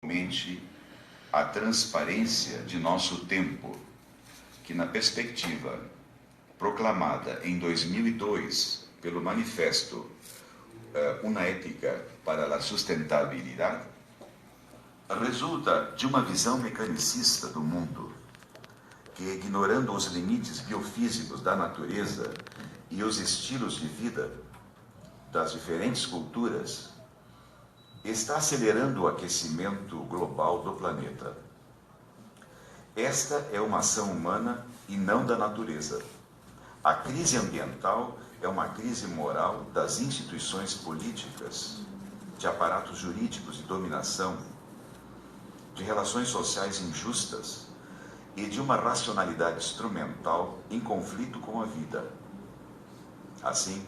Mente a transparência de nosso tempo, que na perspectiva proclamada em 2002 pelo Manifesto Una Ética para a Sustentabilidade, resulta de uma visão mecanicista do mundo, que, ignorando os limites biofísicos da natureza e os estilos de vida das diferentes culturas, está acelerando o aquecimento global do planeta. Esta é uma ação humana e não da natureza. A crise ambiental é uma crise moral das instituições políticas, de aparatos jurídicos de dominação, de relações sociais injustas e de uma racionalidade instrumental em conflito com a vida. Assim,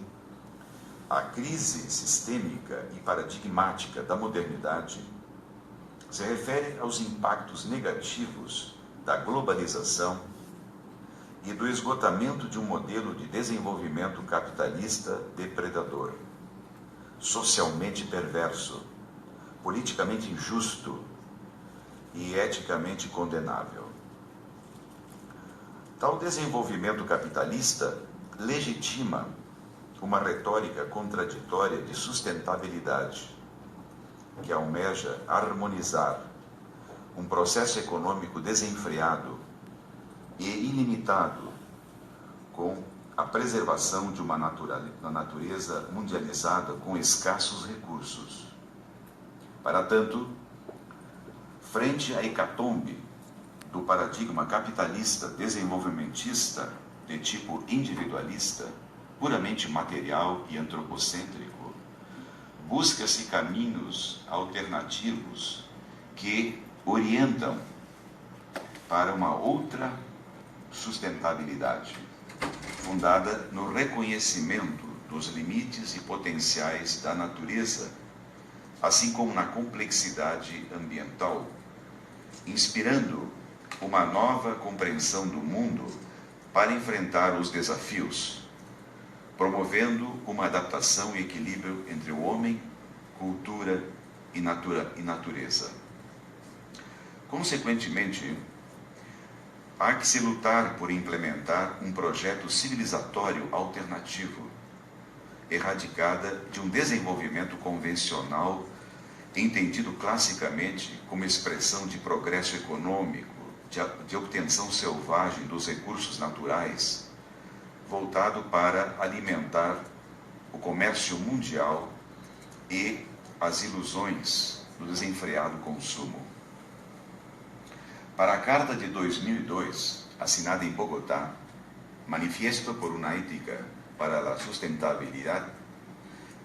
a crise sistêmica e paradigmática da modernidade se refere aos impactos negativos da globalização e do esgotamento de um modelo de desenvolvimento capitalista depredador, socialmente perverso, politicamente injusto e eticamente condenável. Tal desenvolvimento capitalista legitima uma retórica contraditória de sustentabilidade, que almeja harmonizar um processo econômico desenfreado e ilimitado com a preservação de uma natureza mundializada com escassos recursos. Para tanto, frente à hecatombe do paradigma capitalista desenvolvimentista de tipo individualista, puramente material e antropocêntrico, busca-se caminhos alternativos que orientam para uma outra sustentabilidade, fundada no reconhecimento dos limites e potenciais da natureza, assim como na complexidade ambiental, inspirando uma nova compreensão do mundo para enfrentar os desafios, promovendo uma adaptação e equilíbrio entre o homem, cultura e natureza. Consequentemente, há que se lutar por implementar um projeto civilizatório alternativo, erradicada de um desenvolvimento convencional, entendido classicamente como expressão de progresso econômico, de obtenção selvagem dos recursos naturais, voltado para alimentar o comércio mundial e as ilusões do desenfreado consumo. Para a Carta de 2002, assinada em Bogotá, Manifiesto por una Ética para a Sustentabilidade,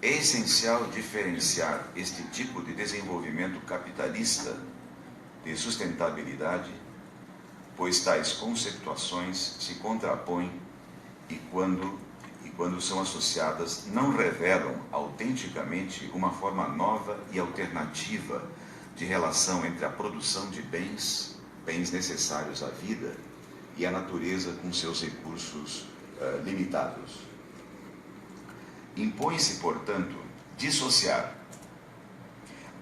é essencial diferenciar este tipo de desenvolvimento capitalista de sustentabilidade, pois tais conceituações se contrapõem e quando são associadas, não revelam autenticamente uma forma nova e alternativa de relação entre a produção de bens necessários à vida, e a natureza com seus recursos limitados. Impõe-se, portanto, dissociar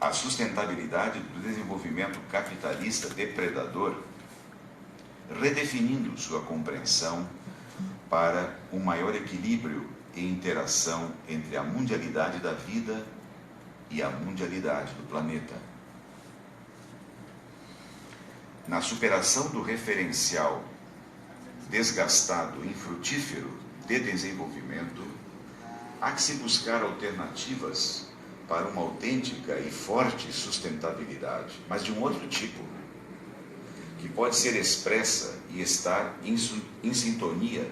a sustentabilidade do desenvolvimento capitalista depredador, redefinindo sua compreensão para um maior equilíbrio e interação entre a mundialidade da vida e a mundialidade do planeta. Na superação do referencial desgastado e infrutífero de desenvolvimento, há que se buscar alternativas para uma autêntica e forte sustentabilidade, mas de um outro tipo, que pode ser expressa e estar em sintonia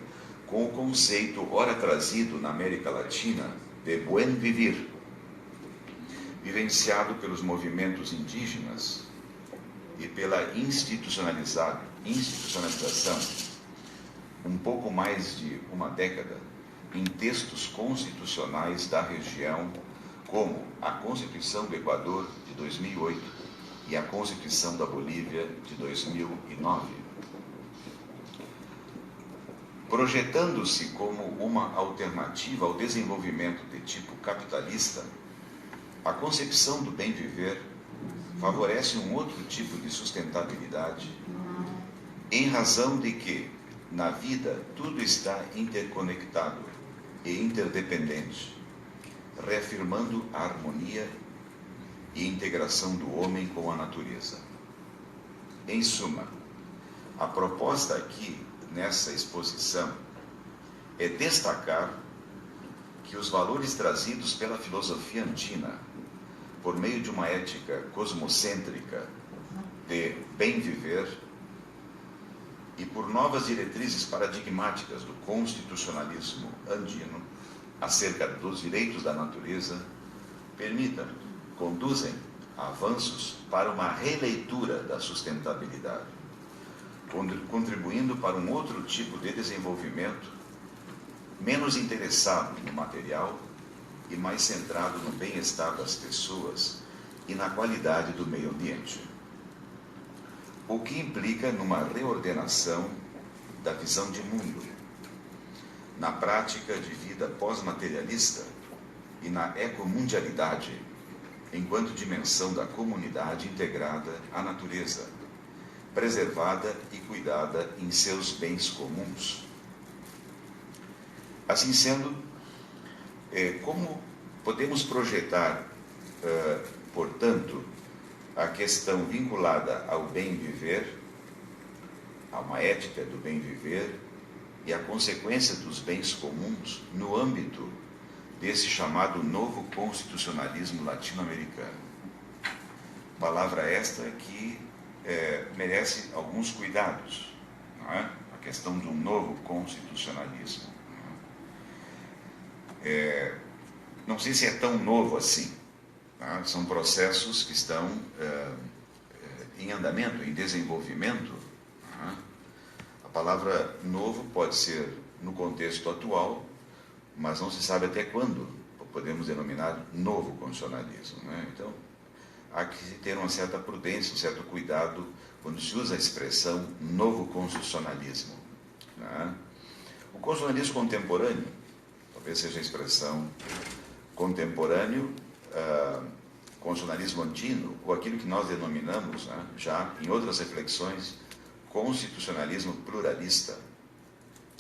com o conceito ora trazido na América Latina de buen vivir, vivenciado pelos movimentos indígenas e pela institucionalização, um pouco mais de uma década, em textos constitucionais da região, como a Constituição do Equador, de 2008, e a Constituição da Bolívia, de 2009. Projetando-se como uma alternativa ao desenvolvimento de tipo capitalista, a concepção do bem viver favorece um outro tipo de sustentabilidade, em razão de que, na vida, tudo está interconectado e interdependente, reafirmando a harmonia e integração do homem com a natureza. Em suma, a proposta aqui, nessa exposição, é destacar que os valores trazidos pela filosofia andina, por meio de uma ética cosmocêntrica de bem viver e por novas diretrizes paradigmáticas do constitucionalismo andino acerca dos direitos da natureza, conduzem a avanços para uma releitura da sustentabilidade, contribuindo para um outro tipo de desenvolvimento menos interessado no material e mais centrado no bem-estar das pessoas e na qualidade do meio ambiente. O que implica numa reordenação da visão de mundo, na prática de vida pós-materialista e na ecomundialidade, enquanto dimensão da comunidade integrada à natureza, preservada e cuidada em seus bens comuns. Assim sendo, como podemos projetar, portanto, a questão vinculada ao bem viver, a uma ética do bem viver e a consequência dos bens comuns no âmbito desse chamado novo constitucionalismo latino-americano? Palavra esta que merece alguns cuidados, não é? A questão de um novo constitucionalismo. Não sei se é tão novo assim. Tá? São processos que estão em andamento, em desenvolvimento. Tá? A palavra novo pode ser no contexto atual, mas não se sabe até quando podemos denominar novo constitucionalismo. Né? Então, há que ter uma certa prudência, um certo cuidado quando se usa a expressão novo constitucionalismo. Né? O constitucionalismo contemporâneo, talvez seja a expressão contemporâneo, constitucionalismo andino, ou aquilo que nós denominamos, né, já em outras reflexões, constitucionalismo pluralista,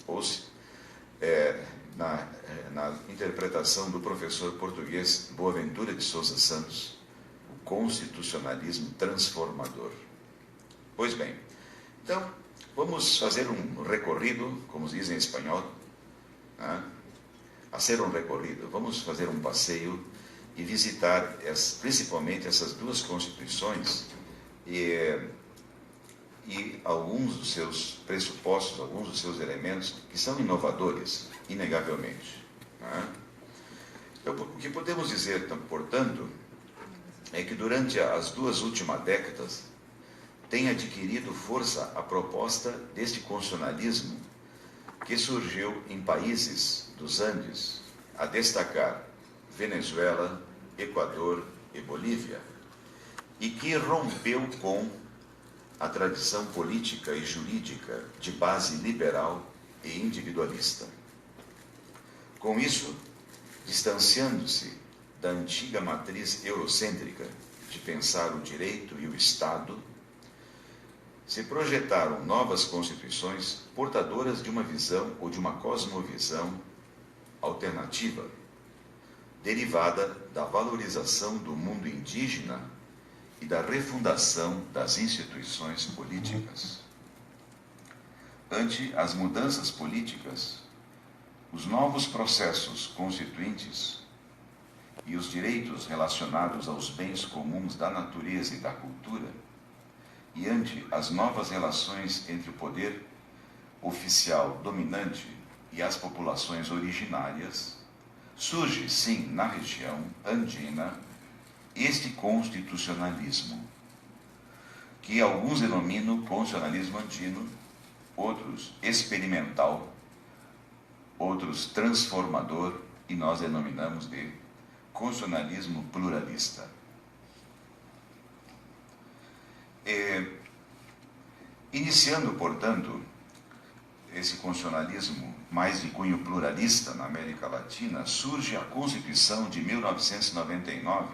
ou na interpretação do professor português Boaventura de Sousa Santos, o constitucionalismo transformador. Pois bem, então, vamos fazer um recorrido, como se diz em espanhol, né? Hacer um recorrido, vamos fazer um passeio e visitar principalmente essas duas constituições e alguns dos seus pressupostos, alguns dos seus elementos que são inovadores, inegavelmente. Né? Então, o que podemos dizer, portanto, é que durante as duas últimas décadas tem adquirido força a proposta deste constitucionalismo que surgiu em países dos Andes, a destacar Venezuela, Equador e Bolívia, e que rompeu com a tradição política e jurídica de base liberal e individualista. Com isso, distanciando-se da antiga matriz eurocêntrica de pensar o direito e o Estado, se projetaram novas constituições portadoras de uma visão ou de uma cosmovisão alternativa, derivada da valorização do mundo indígena e da refundação das instituições políticas. Ante as mudanças políticas, os novos processos constituintes e os direitos relacionados aos bens comuns da natureza e da cultura, e ante as novas relações entre o poder oficial dominante e as populações originárias, surge, sim, na região andina, este constitucionalismo, que alguns denominam constitucionalismo andino, outros experimental, outros transformador, e nós denominamos de constitucionalismo pluralista. Iniciando, portanto, esse constitucionalismo mais de cunho pluralista na América Latina, surge a Constituição de 1999,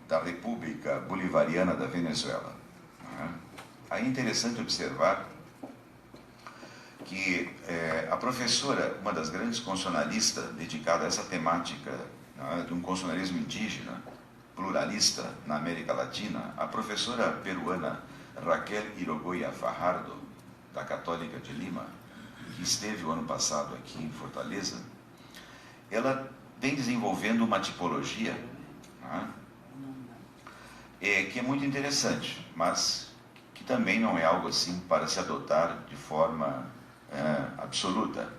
da República Bolivariana da Venezuela. Aí é interessante observar que a professora, uma das grandes constitucionalistas dedicada a essa temática, de um constitucionalismo indígena, pluralista na América Latina, a professora peruana Raquel Irigoyen Fajardo, da Católica de Lima, que esteve o ano passado aqui em Fortaleza, ela vem desenvolvendo uma tipologia que é muito interessante, mas que também não é algo assim para se adotar de forma absoluta.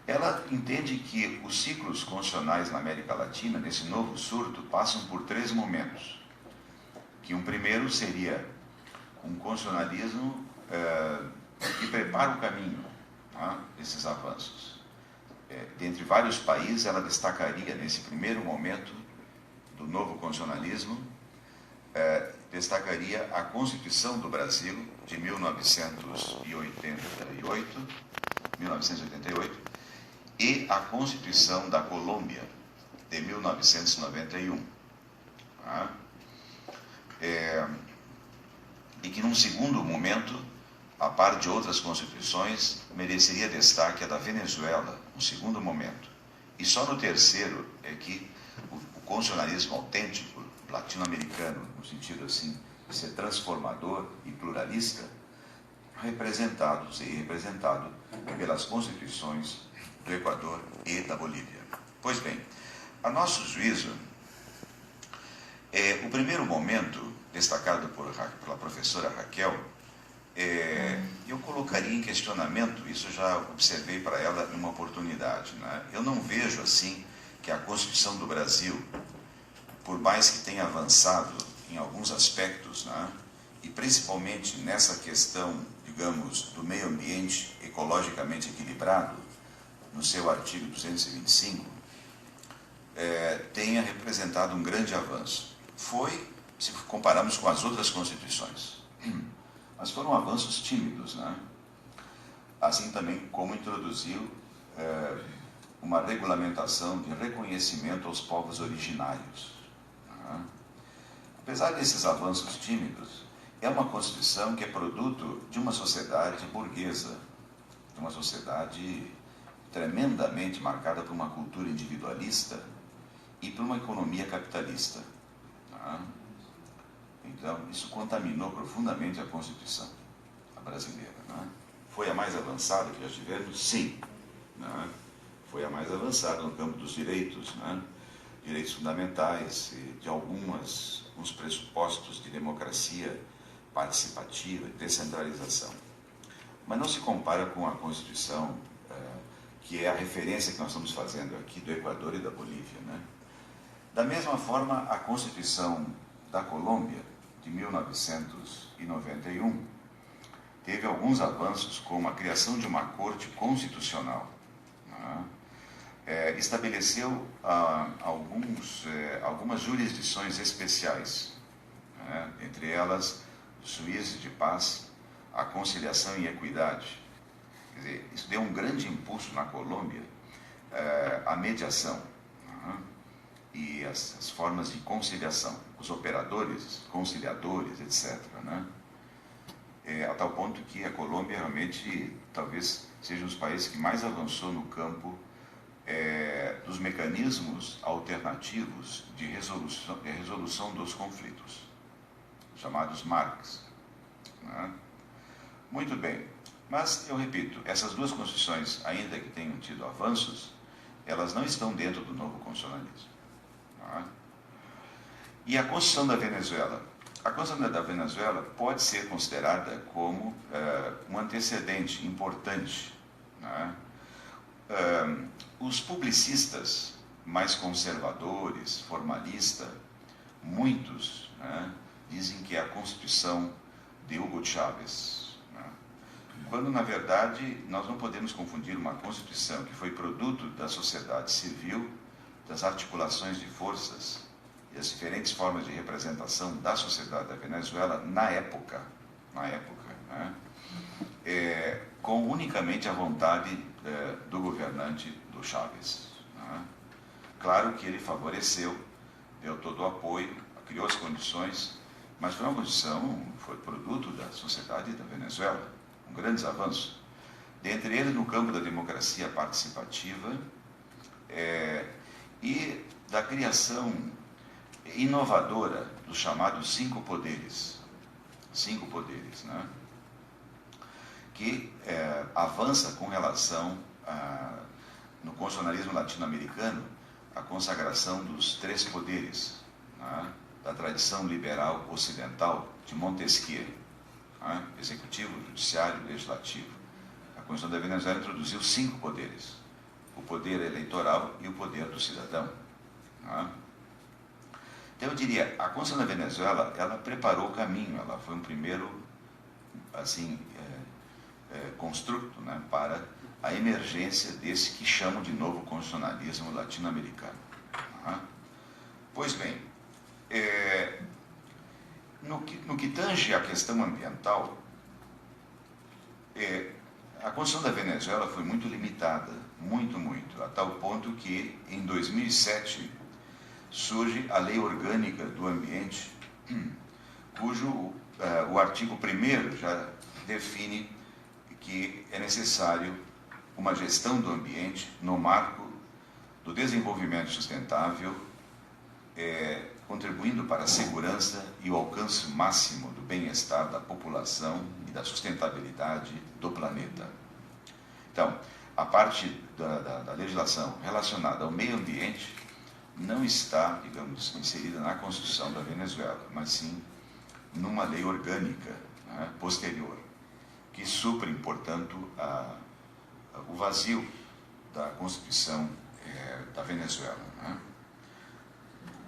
Ela entende que os ciclos constitucionais na América Latina, nesse novo surto, passam por 3 momentos. Que um primeiro seria um constitucionalismo que prepara o caminho desses avanços. Dentre vários países, ela destacaria, nesse primeiro momento do novo constitucionalismo, destacaria a Constituição do Brasil, de 1988, e a Constituição da Colômbia, de 1991. E que, num segundo momento, a par de outras constituições, mereceria destaque a da Venezuela, um segundo momento. E só no terceiro é que o constitucionalismo autêntico latino-americano, no sentido assim de ser transformador e pluralista, representado pelas constituições do Equador e da Bolívia. Pois bem, a nosso juízo, o primeiro momento, destacado pela professora Raquel, eu colocaria em questionamento, isso eu já observei para ela em uma oportunidade. Eu não vejo assim que a Constituição do Brasil, por mais que tenha avançado em alguns aspectos, e principalmente nessa questão, digamos, do meio ambiente ecologicamente equilibrado, no seu artigo 225, tenha representado um grande avanço. Foi, se compararmos com as outras constituições, mas foram avanços tímidos, assim também como introduziu uma regulamentação de reconhecimento aos povos originários. Apesar desses avanços tímidos, é uma Constituição que é produto de uma sociedade burguesa, de uma sociedade tremendamente marcada por uma cultura individualista e por uma economia capitalista. Então, isso contaminou profundamente a Constituição brasileira. Foi a mais avançada que já tivemos? Sim. Foi a mais avançada no campo dos direitos, direitos fundamentais, de alguns pressupostos de democracia participativa e descentralização. Mas não se compara com a Constituição, que é a referência que nós estamos fazendo aqui do Equador e da Bolívia. Da mesma forma, a Constituição da Colômbia, de 1991, teve alguns avanços, como a criação de uma corte constitucional. Estabeleceu algumas jurisdições especiais, entre elas juízes de paz, a conciliação e equidade. Quer dizer, isso deu um grande impulso na Colômbia à mediação e as formas de conciliação, os operadores, conciliadores, etc. A tal ponto que a Colômbia realmente talvez seja um dos países que mais avançou no campo dos mecanismos alternativos de resolução dos conflitos, chamados MARCs. Muito bem, mas eu repito, essas duas constituições, ainda que tenham tido avanços, elas não estão dentro do novo constitucionalismo. E a Constituição da Venezuela? A Constituição da Venezuela pode ser considerada como um antecedente importante. Os publicistas mais conservadores, formalistas, muitos dizem que é a Constituição de Hugo Chávez, quando na verdade nós não podemos confundir uma Constituição que foi produto da sociedade civil, das articulações de forças e as diferentes formas de representação da sociedade da Venezuela na época, com unicamente a vontade do governante do Chávez. Claro que ele favoreceu, deu todo o apoio, criou as condições, mas foi uma condição, foi produto da sociedade da Venezuela, com grandes avanços. Dentre eles, no campo da democracia participativa e da criação inovadora dos chamados 5 poderes. 5 poderes, né? Que avança com relação, no constitucionalismo latino-americano, a consagração dos 3 poderes, né? Da tradição liberal ocidental de Montesquieu, né? Executivo, judiciário, legislativo. A Constituição da Venezuela introduziu 5 poderes: o poder eleitoral e o poder do cidadão, né? Então eu diria, a Constituição da Venezuela, ela preparou o caminho, ela foi um primeiro, assim, construto, né, para a emergência desse que chamam de novo constitucionalismo latino-americano, né? Pois bem, no que tange à questão ambiental, a Constituição da Venezuela foi muito limitada, muito, a tal ponto que, em 2007, surge a Lei Orgânica do Ambiente, cujo o artigo 1º já define que é necessário uma gestão do ambiente no marco do desenvolvimento sustentável, contribuindo para a segurança e o alcance máximo do bem-estar da população e da sustentabilidade do planeta. Então, a parte da legislação relacionada ao meio ambiente não está, digamos, inserida na Constituição da Venezuela, mas sim numa lei orgânica, né, posterior, que supre, portanto, o vazio da Constituição da Venezuela, né?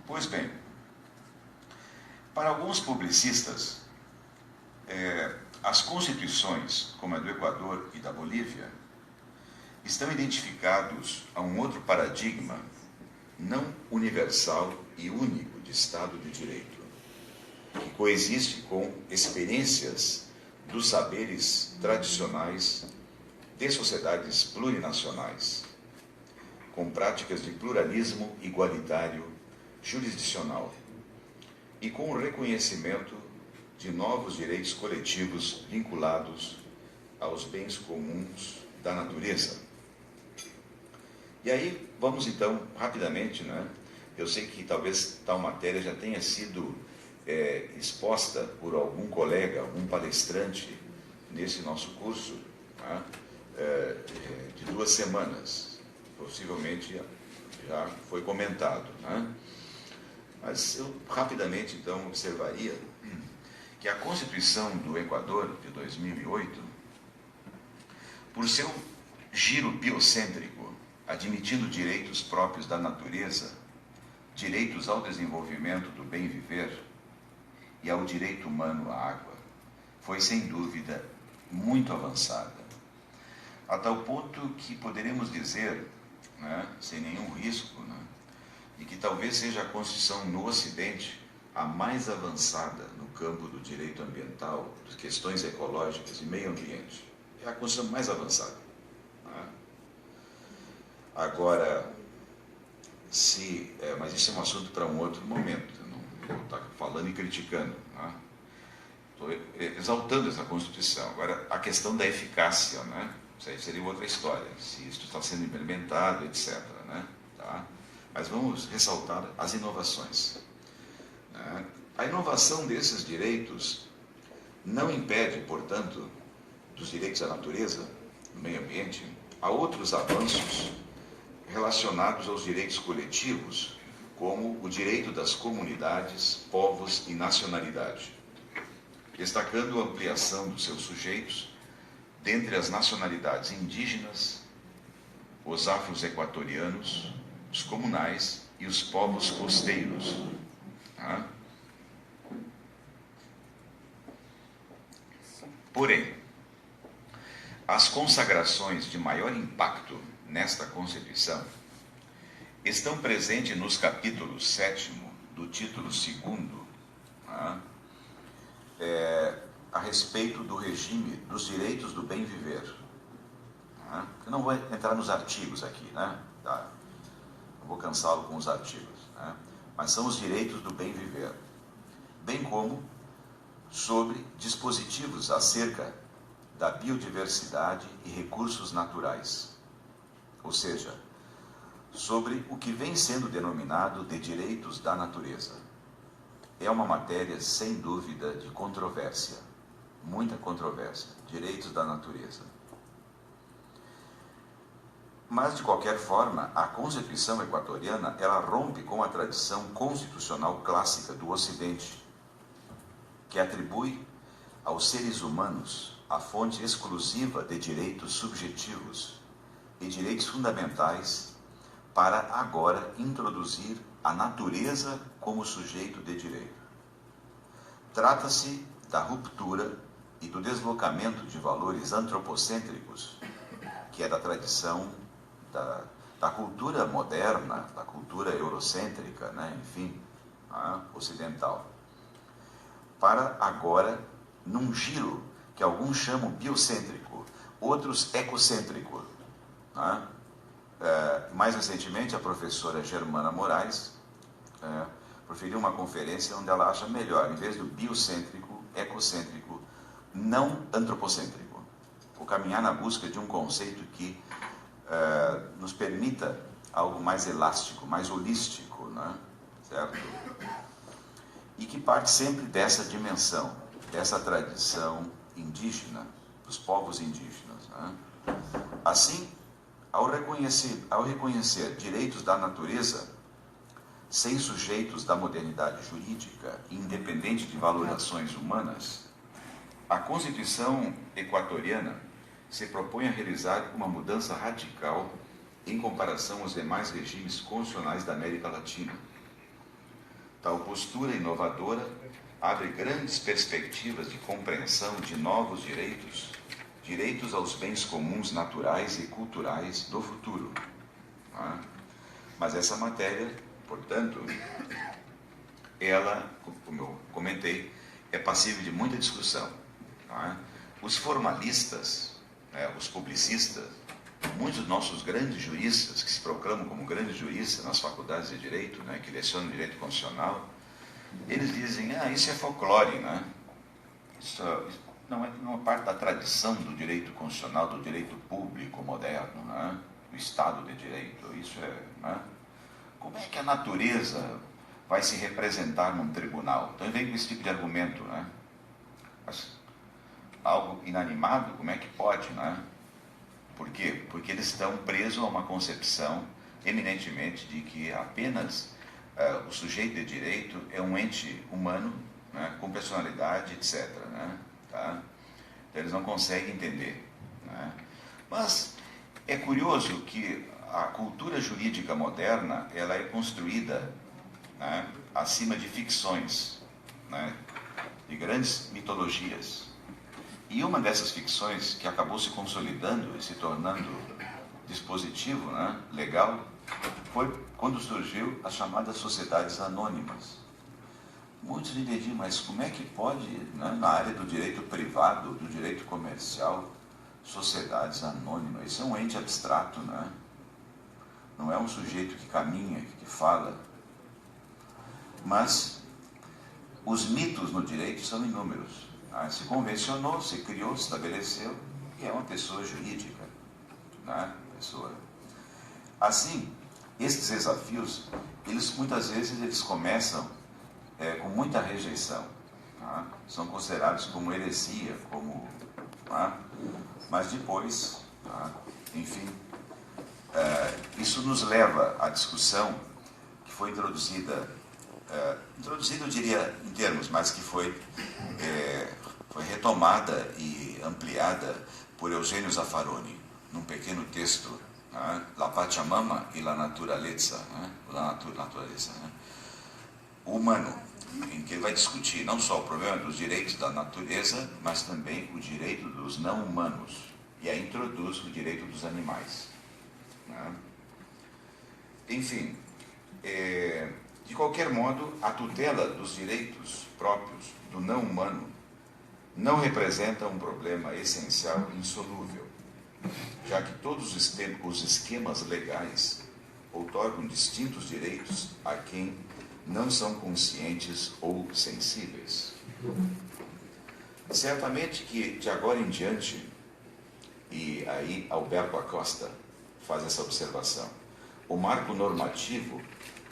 Pois bem, para alguns publicistas, as constituições, como a do Equador e da Bolívia, estão identificados a um outro paradigma não universal e único de Estado de Direito, que coexiste com experiências dos saberes tradicionais de sociedades plurinacionais, com práticas de pluralismo igualitário jurisdicional e com o reconhecimento de novos direitos coletivos vinculados aos bens comuns da natureza. E aí, vamos então, rapidamente, né? Eu sei que talvez tal matéria já tenha sido exposta por algum colega, algum palestrante nesse nosso curso, né? De 2 semanas. Possivelmente já foi comentado, né? Mas eu rapidamente, então, observaria que a Constituição do Equador, de 2008, por seu giro biocêntrico, admitindo direitos próprios da natureza, direitos ao desenvolvimento do bem viver e ao direito humano à água, foi, sem dúvida, muito avançada, a tal ponto que poderemos dizer, né, sem nenhum risco, né, de que talvez seja a Constituição no Ocidente a mais avançada no campo do direito ambiental, das questões ecológicas e meio ambiente. É a Constituição mais avançada, né? Agora, mas isso é um assunto para um outro momento, eu não vou estar falando e criticando, né? Estou exaltando essa Constituição. Agora, a questão da eficácia, né? Isso aí seria outra história, se isso está sendo implementado, etc., né? Tá? Mas vamos ressaltar as inovações, né? A inovação desses direitos não impede, portanto, dos direitos à natureza, do meio ambiente, a outros avanços relacionados aos direitos coletivos, como o direito das comunidades, povos e nacionalidade, destacando a ampliação dos seus sujeitos dentre as nacionalidades indígenas, os afro-equatorianos, os comunais e os povos costeiros. Tá? Porém, as consagrações de maior impacto nesta Constituição estão presentes nos capítulos 7º do título 2º, tá? A respeito do regime dos direitos do bem viver. Tá? Eu não vou entrar nos artigos aqui, né? Tá? Não vou cansá-lo com os artigos, né? Mas são os direitos do bem viver. bem como sobre dispositivos acerca da biodiversidade e recursos naturais, ou seja, sobre o que vem sendo denominado de direitos da natureza. É uma matéria, sem dúvida, de controvérsia, muita controvérsia, direitos da natureza. Mas, de qualquer forma, a Constituição equatoriana, ela rompe com a tradição constitucional clássica do Ocidente, que atribui aos seres humanos a fonte exclusiva de direitos subjetivos e direitos fundamentais para agora introduzir a natureza como sujeito de direito. Trata-se da ruptura e do deslocamento de valores antropocêntricos, que é da tradição da cultura moderna, da cultura eurocêntrica, né? Enfim, ocidental, para agora, num giro que alguns chamam biocêntrico, outros ecocêntrico. Né? Mais recentemente, a professora Germana Moraes proferiu uma conferência onde ela acha melhor, em vez do biocêntrico, ecocêntrico, não antropocêntrico. O caminhar na busca de um conceito que nos permita algo mais elástico, mais holístico, né? Certo? E que parte sempre dessa dimensão, dessa tradição indígena, dos povos indígenas. Né? Assim, ao reconhecer direitos da natureza, sem sujeitos da modernidade jurídica, independente de valorações humanas, a Constituição equatoriana se propõe a realizar uma mudança radical em comparação aos demais regimes constitucionais da América Latina. Tal postura inovadora abre grandes perspectivas de compreensão de novos direitos aos bens comuns naturais e culturais do futuro. Mas essa matéria, portanto, ela, como eu comentei, é passível de muita discussão. Os formalistas, os publicistas, muitos dos nossos grandes juristas, que se proclamam como grandes juristas nas faculdades de Direito, que lecionam Direito Constitucional, eles dizem, isso é folclore, isso não é parte da tradição do direito constitucional, do direito público moderno, do Estado de Direito. Isso como é que a natureza vai se representar num tribunal? Então vem com esse tipo de argumento, Mas, algo inanimado, como é que pode, Por quê? Porque eles estão presos a uma concepção eminentemente de que apenas o sujeito de direito é um ente humano, com personalidade, etc. Então, eles não conseguem entender. Mas é curioso que a cultura jurídica moderna ela é construída acima de ficções, de grandes mitologias. E uma dessas ficções que acabou se consolidando e se tornando dispositivo legal foi quando surgiu as chamadas sociedades anônimas. Muitos entendiam, mas como é que pode, na área do direito privado, do direito comercial, sociedades anônimas? Isso é um ente abstrato, não é um sujeito que caminha, que fala. Mas os mitos no direito são inúmeros. Se convencionou, se criou, se estabeleceu, e é uma pessoa jurídica. Assim, esses desafios, muitas vezes eles começam com muita rejeição. São considerados como heresia, mas depois, enfim, isso nos leva à discussão que foi introduzida eu diria em termos, mas que foi retomada e ampliada por Eugênio Zaffaroni, num pequeno texto, La Pachamama e la Naturaleza, o humano, em que ele vai discutir não só o problema dos direitos da natureza, mas também o direito dos não humanos, e aí introduz o direito dos animais. Enfim, de qualquer modo, a tutela dos direitos próprios do não humano não representa um problema essencial e insolúvel, já que todos os esquemas legais outorgam distintos direitos a quem não são conscientes ou sensíveis. Certamente que de agora em diante, e aí Alberto Acosta faz essa observação, o marco normativo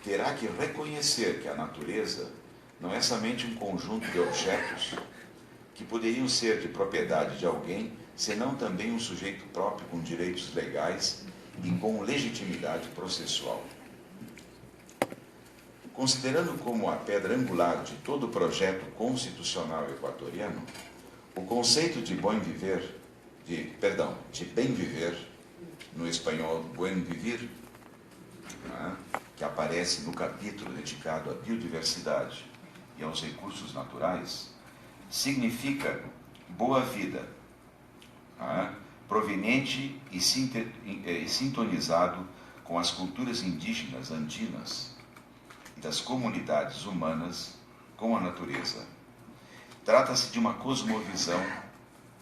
terá que reconhecer que a natureza não é somente um conjunto de objetos que poderiam ser de propriedade de alguém, senão também um sujeito próprio com direitos legais e com legitimidade processual. Considerando como a pedra angular de todo o projeto constitucional equatoriano, o conceito de bem viver, no espanhol buen vivir, que aparece no capítulo dedicado à biodiversidade e aos recursos naturais, significa boa vida, proveniente e sintonizado com as culturas indígenas andinas e das comunidades humanas com a natureza. Trata-se de uma cosmovisão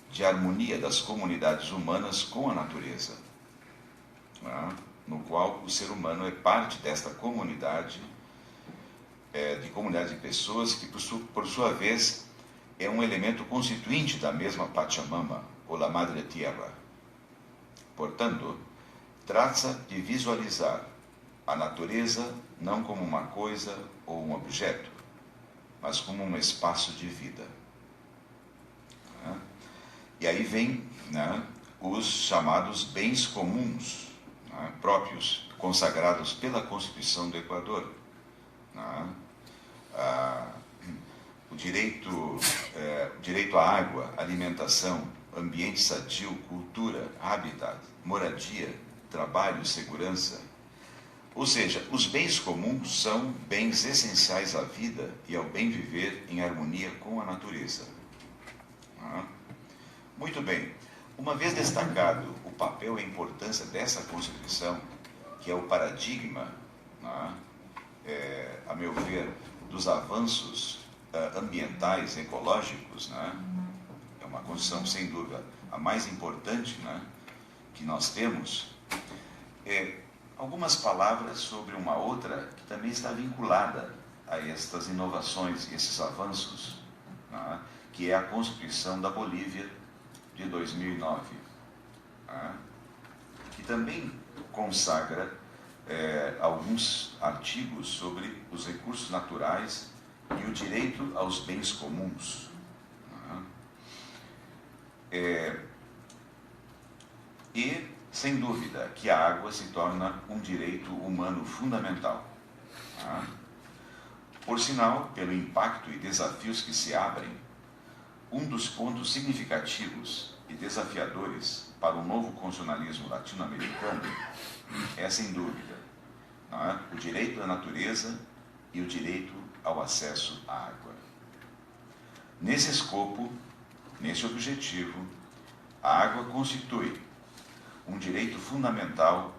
de harmonia das comunidades humanas com a natureza, no qual o ser humano é parte desta comunidade, de pessoas que, por sua vez, é um elemento constituinte da mesma Pachamama, ou la Madre Tierra. Portanto, trata-se de visualizar a natureza não como uma coisa ou um objeto, mas como um espaço de vida. E aí vem os chamados bens comuns, próprios, consagrados pela Constituição do Equador. O direito à água, alimentação, ambiente sadio, cultura, habitat, moradia, trabalho, segurança. Ou seja, os bens comuns são bens essenciais à vida e ao bem viver em harmonia com a natureza. Muito bem. Uma vez destacado o papel e a importância dessa Constituição, que é o paradigma, a meu ver, dos avanços ambientais, ecológicos, é uma Constituição, sem dúvida, a mais importante que nós temos. Algumas palavras sobre uma outra que também está vinculada a estas inovações, esses avanços, que é a Constituição da Bolívia de 2009, que também consagra alguns artigos sobre os recursos naturais e o direito aos bens comuns. E, sem dúvida, que a água se torna um direito humano fundamental. Por sinal, pelo impacto e desafios que se abrem, um dos pontos significativos e desafiadores para o novo constitucionalismo latino-americano é, sem dúvida, o direito à natureza e o direito ao acesso à água. Nesse escopo, nesse objetivo, a água constitui um direito fundamental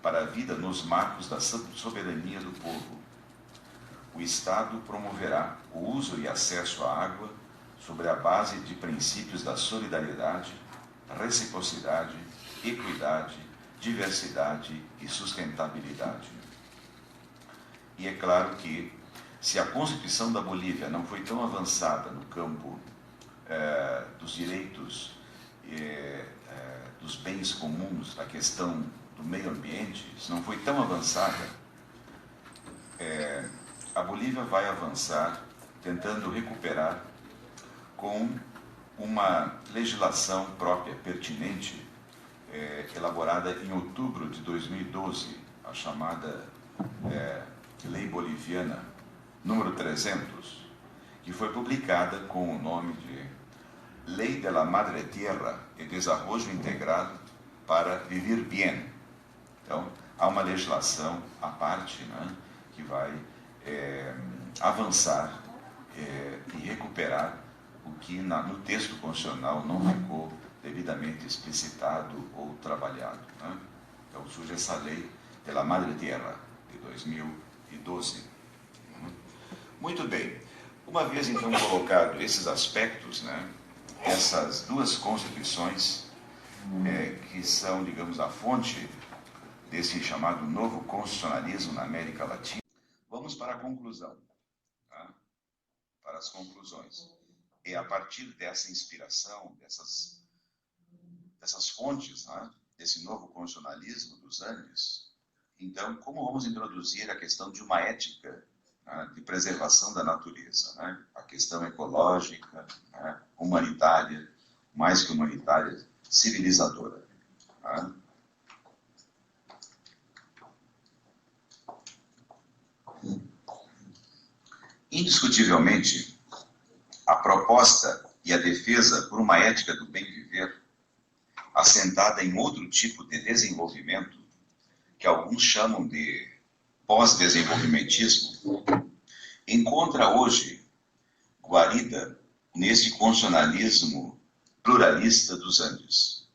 para a vida nos marcos da soberania do povo. O Estado promoverá o uso e acesso à água sobre a base de princípios da solidariedade, reciprocidade, equidade, diversidade e sustentabilidade. E é claro que, se a Constituição da Bolívia não foi tão avançada no campo dos direitos dos bens comuns, da questão do meio ambiente, se não foi tão avançada, a Bolívia vai avançar tentando recuperar com uma legislação própria, pertinente, elaborada em outubro de 2012, a chamada Lei Boliviana, número 300, que foi publicada com o nome de Lei de la Madre Tierra e Desarrollo Integral para Vivir Bien. Então, há uma legislação à parte, que vai avançar e recuperar o que no texto constitucional não ficou devidamente explicitado ou trabalhado. Então surge essa lei de la Madre Tierra de 2012. Muito bem. Uma vez então colocado esses aspectos, essas duas constituições que são, digamos, a fonte desse chamado novo constitucionalismo na América Latina, vamos vamos para a conclusão, tá? Para as conclusões. É a partir dessa inspiração, dessas fontes, né, desse novo constitucionalismo dos Andes, então, como vamos introduzir a questão de uma ética, né, de preservação da natureza, né, a questão ecológica, né, humanitária, mais que humanitária, civilizadora. Né? Indiscutivelmente, a proposta e a defesa por uma ética do bem viver, assentada em outro tipo de desenvolvimento, que alguns chamam de pós-desenvolvimentismo, encontra hoje guarida neste constitucionalismo pluralista dos Andes.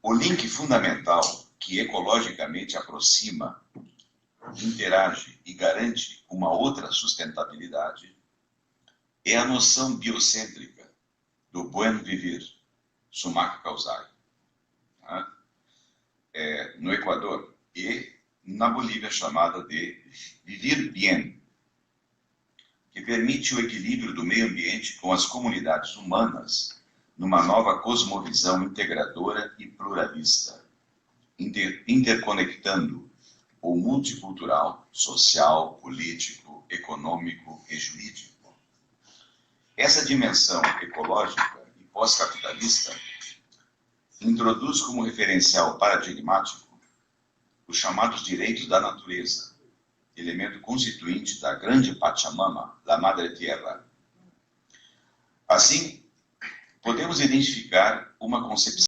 O link fundamental que ecologicamente aproxima, interage e garante uma outra sustentabilidade é a noção biocêntrica do buen vivir, sumac causare, tá? No Equador e na Bolívia chamada de vivir bien, que permite o equilíbrio do meio ambiente com as comunidades humanas numa nova cosmovisão integradora e pluralista, interconectando o multicultural, social, político, econômico e jurídico. Essa dimensão ecológica e pós-capitalista introduz como referencial paradigmático os chamados direitos da natureza, elemento constituinte da grande Pachamama, da Madre Tierra. Assim, podemos identificar uma concepção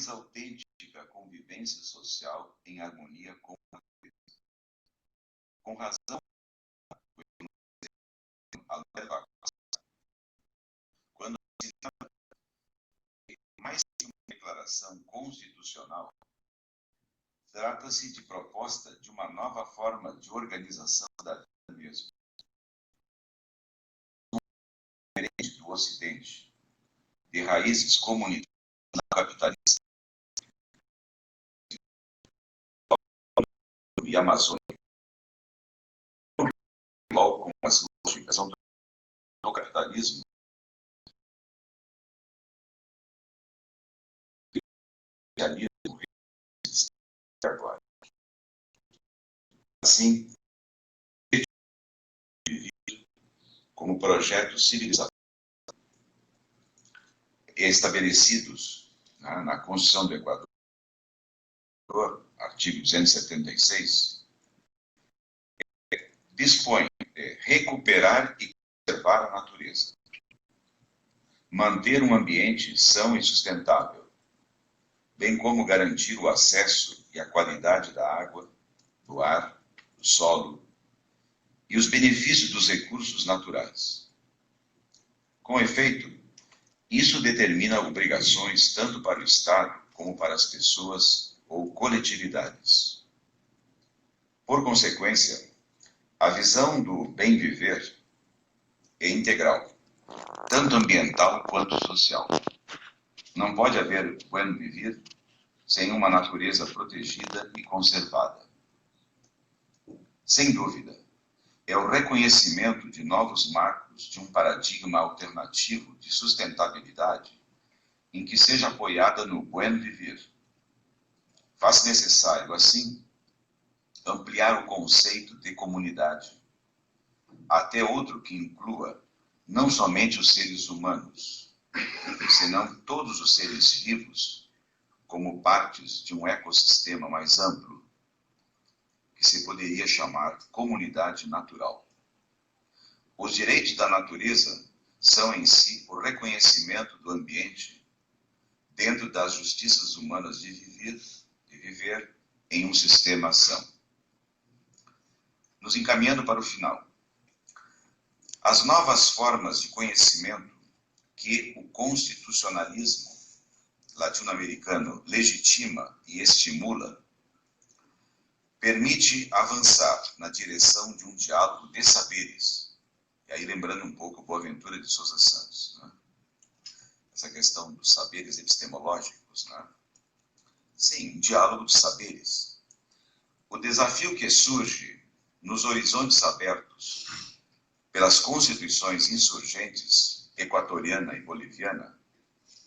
autêntica convivência social em harmonia com a natureza. Com razão, quando se trata de mais que uma declaração constitucional, trata-se de proposta de uma nova forma de organização da vida mesmo. Diferente do Ocidente, de raízes comunitárias capitalistas e amazônicas, com as lógicas do capitalismo, assim, como projetos civilizatórios estabelecidos na Constituição do Equador, artigo 276, dispõe de recuperar e conservar a natureza, manter um ambiente são e sustentável, bem como garantir o acesso e a qualidade da água, do ar, do solo e os benefícios dos recursos naturais. Com efeito, isso determina obrigações tanto para o Estado como para as pessoas ou coletividades. Por consequência, a visão do bem viver é integral, tanto ambiental quanto social. Não pode haver buen vivir sem uma natureza protegida e conservada. Sem dúvida, é o reconhecimento de novos marcos de um paradigma alternativo de sustentabilidade em que seja apoiada no buen vivir. Faz necessário, assim, ampliar o conceito de comunidade, até outro que inclua não somente os seres humanos, senão todos os seres vivos, como partes de um ecossistema mais amplo, que se poderia chamar comunidade natural. Os direitos da natureza são em si o reconhecimento do ambiente dentro das justiças humanas de viver em um sistema são. Nos encaminhando para o final. As novas formas de conhecimento que o constitucionalismo latino-americano legitima e estimula permite avançar na direção de um diálogo de saberes, E aí, lembrando um pouco Boaventura de Sousa Santos, né? Essa questão dos saberes epistemológicos, né? Sim, um diálogo de saberes. O desafio que surge nos horizontes abertos pelas constituições insurgentes equatoriana e boliviana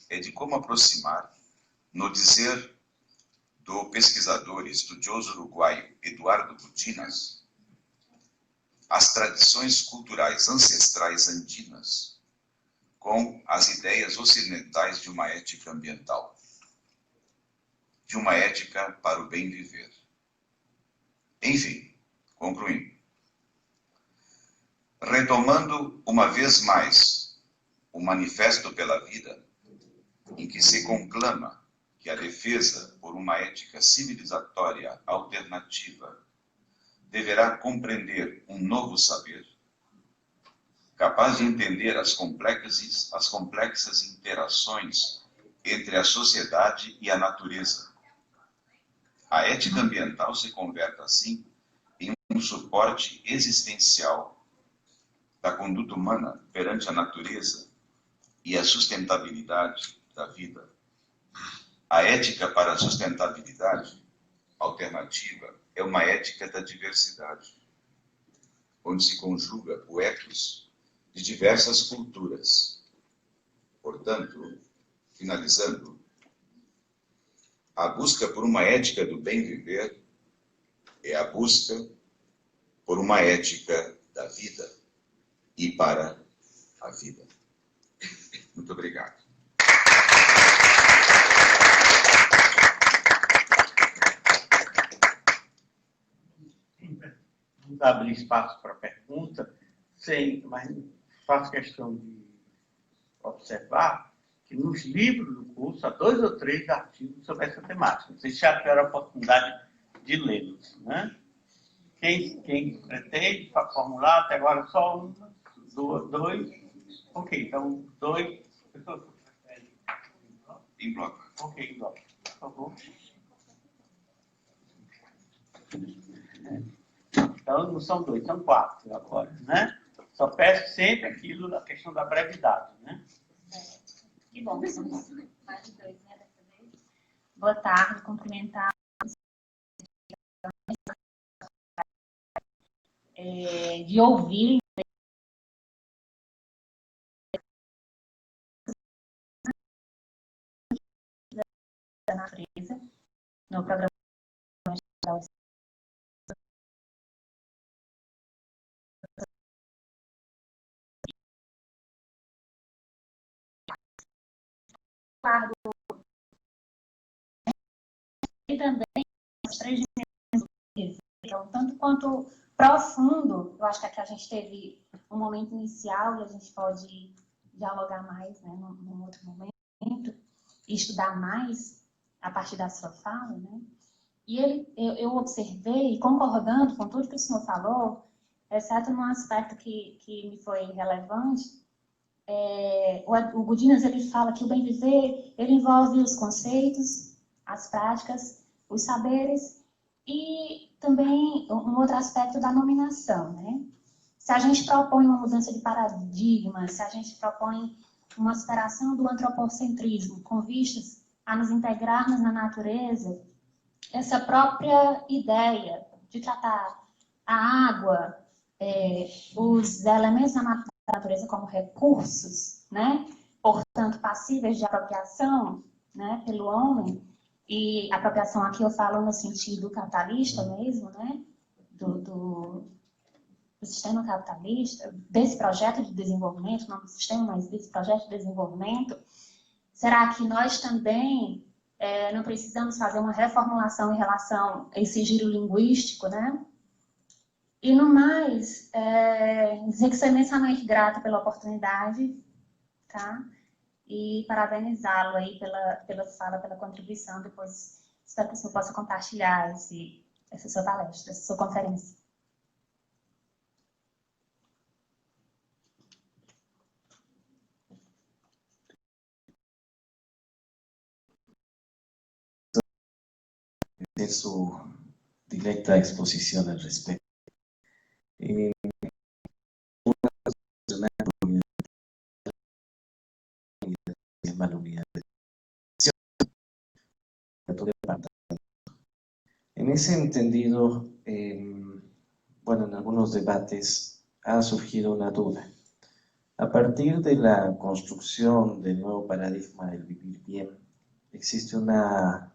é de como aproximar, no dizer do pesquisador e estudioso uruguaio Eduardo Budinas, as tradições culturais ancestrais andinas com as ideias ocidentais de uma ética ambiental, de uma ética para o bem viver. Enfim, concluindo, retomando uma vez mais o Manifesto pela Vida, em que se conclama que a defesa por uma ética civilizatória alternativa deverá compreender um novo saber, capaz de entender as complexas interações entre a sociedade e a natureza. A ética ambiental se converte, assim, em um suporte existencial da conduta humana perante a natureza e a sustentabilidade da vida. A ética para a sustentabilidade alternativa é uma ética da diversidade, onde se conjuga o ethos de diversas culturas. Portanto, finalizando, a busca por uma ética do bem viver é a busca por uma ética da vida e para a vida. Muito obrigado. Vamos abrir espaço para pergunta, mas faço questão de observar que nos livros do curso há 2 ou 3 artigos sobre essa temática. Vocês já tiveram a oportunidade de lê-los, né? Quem pretende formular, até agora só uma, dois. Ok, então 2. Em bloco. Ok, em bloco. Por favor. Então, não são 2, são 4 agora, né? Só peço sempre aquilo da questão da brevidade, né? Que bom, que somos mais de 2, né, dessa vez. Boa tarde, cumprimentar. De ouvir da natureza no programa e também as 3 dimensões. Então, tanto quanto profundo, eu acho que aqui a gente teve um momento inicial e a gente pode dialogar mais, né, num outro momento, e estudar mais a partir da sua fala, né? E eu observei, concordando com tudo que o senhor falou, exceto num aspecto que me foi relevante, o Budinas ele fala que o bem viver ele envolve os conceitos, as práticas, os saberes e também um outro aspecto da nominação, né? Se a gente propõe uma mudança de paradigma, se a gente propõe uma superação do antropocentrismo com vistas a nos integrarmos na natureza, essa própria ideia de tratar a água, os elementos da natureza como recursos, né? Portanto, passíveis de apropriação, né, pelo homem, e apropriação aqui eu falo no sentido capitalista mesmo, né? Do sistema capitalista, desse projeto de desenvolvimento, não do sistema, mas desse projeto de desenvolvimento, será que nós também não precisamos fazer uma reformulação em relação a esse giro linguístico, né? E no mais, dizer que sou imensamente grata pela oportunidade, tá? E parabenizá-lo aí pela fala, pela contribuição. Depois espero que o senhor possa compartilhar essa sua palestra, essa sua conferência. De su directa exposición al respecto. epistemologia. En ese entendido, bueno, en algunos debates ha surgido una duda. A partir de la construcción del nuevo paradigma del vivir bien, existe una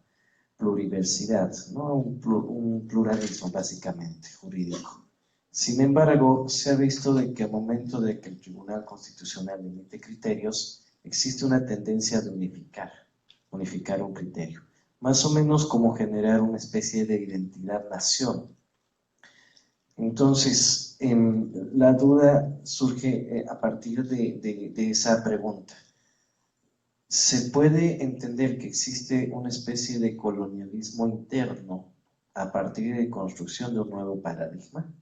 pluriversidad, ¿no? un pluralismo básicamente jurídico. Sin embargo, se ha visto de que al momento de que el Tribunal Constitucional emite criterios, existe una tendencia de unificar un criterio, más o menos como generar una especie de identidad-nación. Entonces, la duda surge a partir de esa pregunta. ¿Se puede entender que existe una especie de colonialismo interno a partir de construcción de un nuevo paradigma?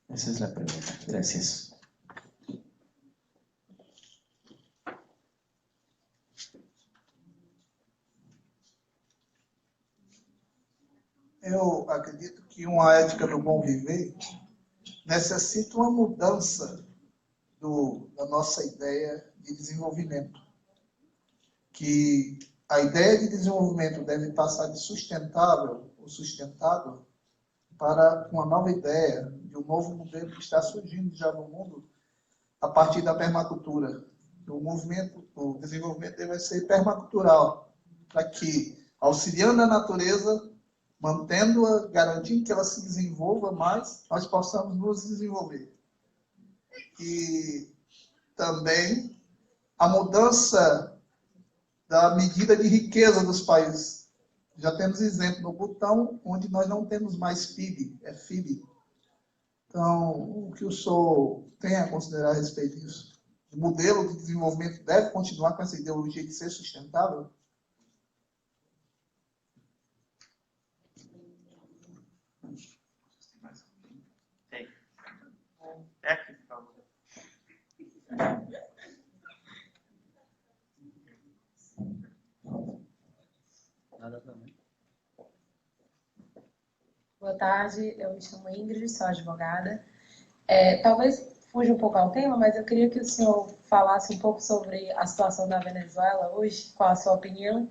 Esa es la pregunta. Gracias. Eu acredito que uma ética do bom viver necessita uma mudança da nossa ideia de desenvolvimento. Que a ideia de desenvolvimento deve passar de sustentável ou sustentado para uma nova ideia, de um novo modelo que está surgindo já no mundo a partir da permacultura. O desenvolvimento deve ser permacultural, para que, auxiliando a natureza, mantendo-a, garantindo que ela se desenvolva mais, nós possamos nos desenvolver. E também a mudança da medida de riqueza dos países. Já temos exemplo no Butão, onde nós não temos mais PIB, é FIB. Então, o que o senhor tem a considerar a respeito disso? O modelo de desenvolvimento deve continuar com essa ideologia de ser sustentável? Boa tarde, eu me chamo Ingrid, sou advogada. Talvez fuja um pouco ao tema, mas eu queria que o senhor falasse um pouco sobre a situação da Venezuela hoje, qual a sua opinião,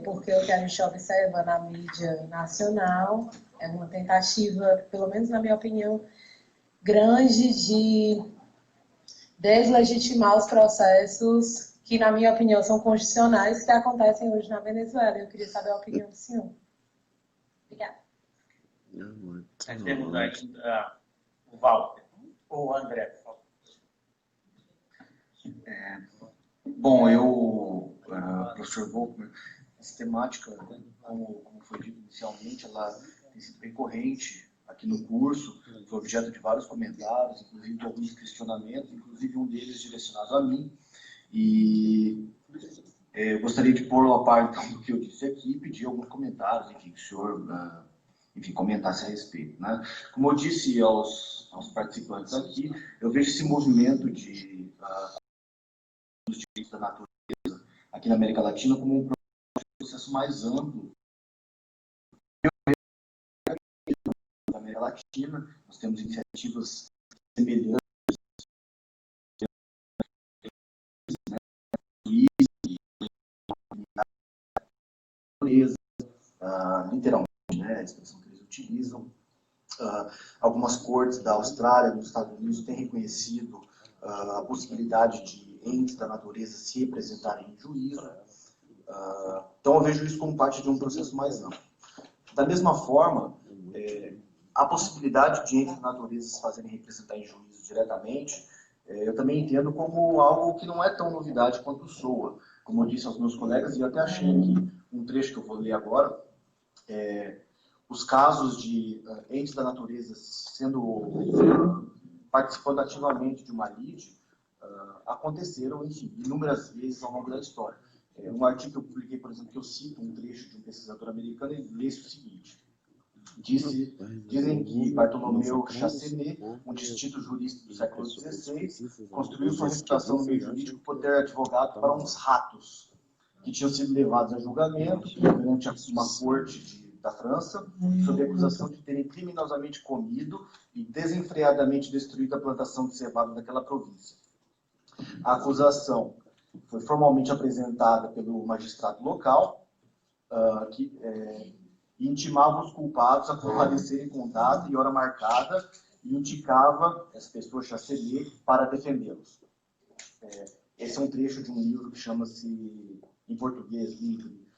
porque o que a gente observa na mídia nacional é uma tentativa, pelo menos na minha opinião, grande de deslegitimar os processos que, na minha opinião, são constitucionais que acontecem hoje na Venezuela. Eu queria saber a opinião do senhor. Obrigada. Nós temos ainda o Walter, ou o André, por favor. Bom, professor Volkmer, essa temática, como foi dito inicialmente, ela tem sido recorrente aqui no curso, foi objeto de vários comentários, inclusive de alguns questionamentos, inclusive um deles direcionado a mim, e eu gostaria de pô-lo a par então, do que eu disse aqui e pedir alguns comentários, enfim, que o senhor comentasse a respeito, né? Como eu disse aos participantes aqui, eu vejo esse movimento dos direitos da natureza aqui na América Latina como um processo mais amplo. Na América Latina, nós temos iniciativas semelhantes, né? Literalmente, né, a expressão que eles utilizam. Algumas cortes da Austrália, dos Estados Unidos, têm reconhecido a possibilidade de entes da natureza se representarem em juízo. Então, eu vejo isso como parte de um processo mais amplo. Da mesma forma, a possibilidade de entes da natureza se fazerem representar em juízo diretamente, eu também entendo como algo que não é tão novidade quanto soa. Como eu disse aos meus colegas, e eu até achei aqui um trecho que eu vou ler agora, os casos de entes da natureza participando ativamente de uma lide aconteceram, enfim, inúmeras vezes ao longo da história. Um artigo que eu publiquei, por exemplo, que eu cito um trecho de um pesquisador americano, ele lê o seguinte: dizem que Bartolomeu Chassenet, um distinto jurista do século XVI, construiu sua reputação no meio jurídico por ter advogado para uns ratos que tinham sido levados a julgamento perante uma corte da França, sob a acusação de terem criminosamente comido e desenfreadamente destruído a plantação de cevada daquela província. A acusação foi formalmente apresentada pelo magistrado local, que intimava os culpados a comparecerem com data e hora marcada e indicava as pessoas chanceler para defendê-los. Esse é um trecho de um livro que chama-se, em português, livre,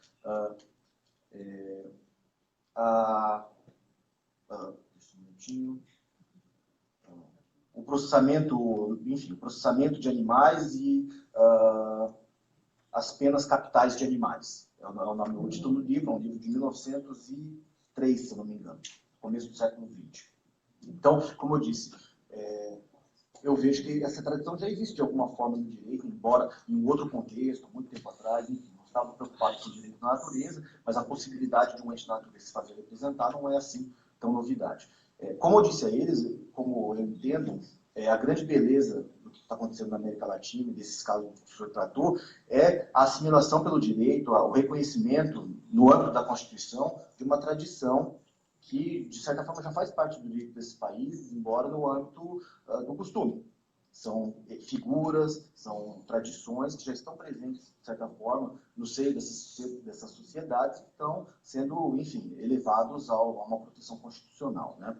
o processamento, enfim, o processamento de animais e as penas capitais de animais. É o título do livro, é um livro de 1903, se eu não me engano, começo do século XX. Então, como eu disse, eu vejo que essa tradição já existe de alguma forma no direito, embora em um outro contexto, muito tempo atrás, enfim, não estava preocupado com o direito da natureza, mas a possibilidade de um ente da natureza se fazer representar não é assim tão novidade. Como eu disse a eles, como eu entendo, a grande beleza do que está acontecendo na América Latina, desses casos que o senhor tratou, é a assimilação pelo direito, o reconhecimento, no âmbito da Constituição, de uma tradição que, de certa forma, já faz parte do direito desse país, embora no âmbito do costume. São figuras, são tradições que já estão presentes, de certa forma, no seio dessas sociedades, que estão sendo, enfim, elevados a uma proteção constitucional, né?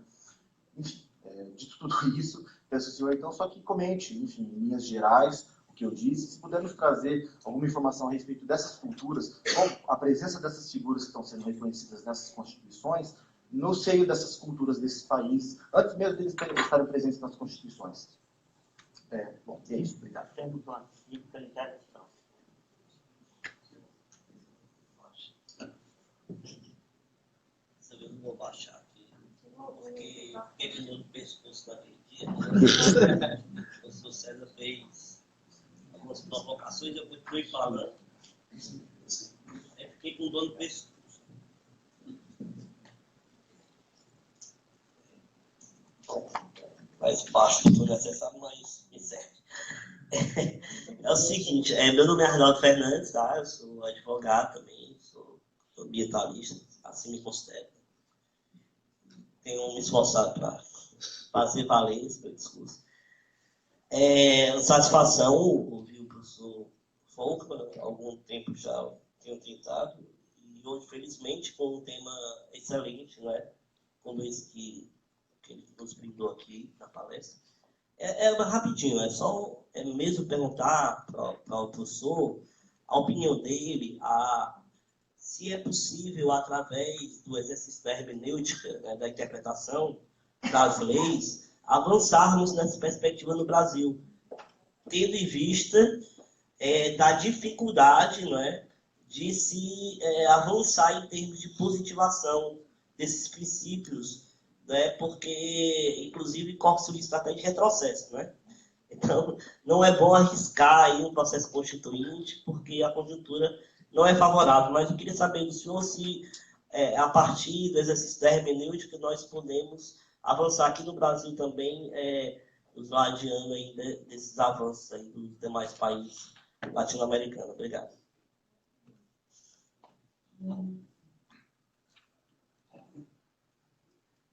Enfim, dito tudo isso, peço ao senhor, então, só que comente, enfim, em linhas gerais, o que eu disse, se puder nos trazer alguma informação a respeito dessas culturas, a presença dessas figuras que estão sendo reconhecidas nessas constituições, no seio dessas culturas desses países, antes mesmo deles estarem presentes nas constituições. Bom, é isso. Obrigado. Temos uma cita interação. Essa vez eu vou baixar aqui, porque ele no pescoço daquele dia, o professor César fez algumas provocações, eu fui falando, aí fiquei com dor no pescoço. Mais baixo do que o necessário, mas me serve. É o seguinte, meu nome é Arnaldo Fernandes, tá? Eu sou advogado também, sou ambientalista, assim me considero. Tenho me esforçado para fazer valer esse meu discurso. Satisfação ouvir o professor Volkmann, há algum tempo já tenho tentado, e hoje, felizmente, com um tema excelente, não é? Como esse que ele nos brindou aqui na palestra. Rapidinho, é mesmo perguntar para o professor a opinião dele, se é possível, através do exercício da hermenêutica, né, da interpretação das leis, avançarmos nessa perspectiva no Brasil, tendo em vista da dificuldade, não é, de se avançar em termos de positivação desses princípios, né, porque, inclusive, corre-se o risco até de retrocesso, né? Então, não é bom arriscar aí um processo constituinte, porque a conjuntura não é favorável. Mas eu queria saber do senhor se, a partir do exercício da hermenêutica, nós podemos avançar aqui no Brasil também, nos adiando aí desses avanços aí dos demais países latino-americanos. Obrigado.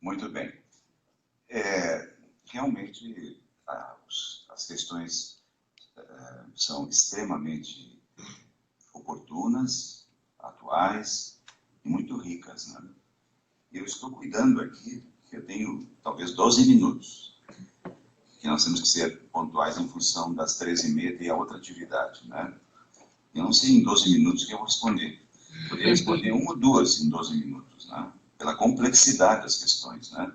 Muito bem. Realmente, as questões são extremamente oportunas, atuais e muito ricas, né? Eu estou cuidando aqui, que eu tenho talvez 12 minutos, que nós temos que ser pontuais em função das 13h30 e a outra atividade, né? Eu não sei em 12 minutos que eu vou responder. Poderia responder uma ou duas em 12 minutos, né? Pela complexidade das questões, né?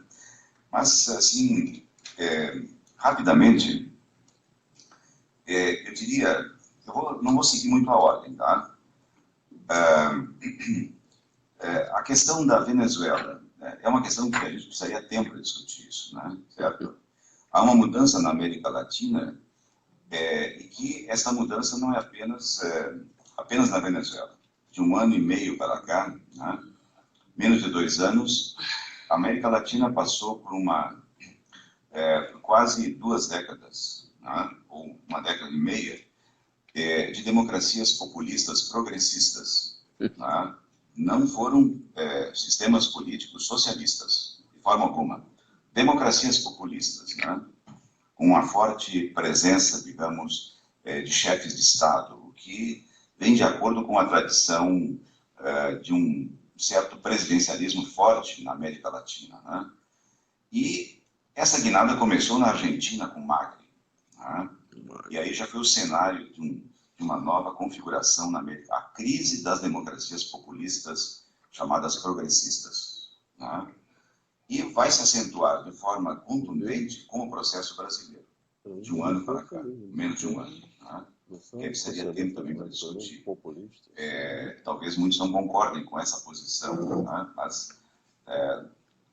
Mas, assim, rapidamente, eu diria, não vou seguir muito a ordem, tá? A questão da Venezuela é uma questão que a gente precisaria tempo para discutir isso, né? Certo? Há uma mudança na América Latina e que essa mudança não é apenas na Venezuela. De 1 ano e meio para cá, né? Menos de 2 anos, a América Latina passou por quase 2 décadas, né? Ou 1 década e meia, de democracias populistas progressistas, né? Não foram sistemas políticos socialistas, de forma alguma. Democracias populistas, né? Com uma forte presença, digamos, de chefes de Estado, o que vem de acordo com a tradição de um certo presidencialismo forte na América Latina, né? E essa guinada começou na Argentina com Macri, né? E aí já foi o cenário de uma nova configuração na América, a crise das democracias populistas chamadas progressistas, né? E vai se acentuar de forma contundente com o processo brasileiro, de um ano para cá, menos de um ano, né? Que seria tempo também para discutir. Talvez muitos não concordem com essa posição, né? Mas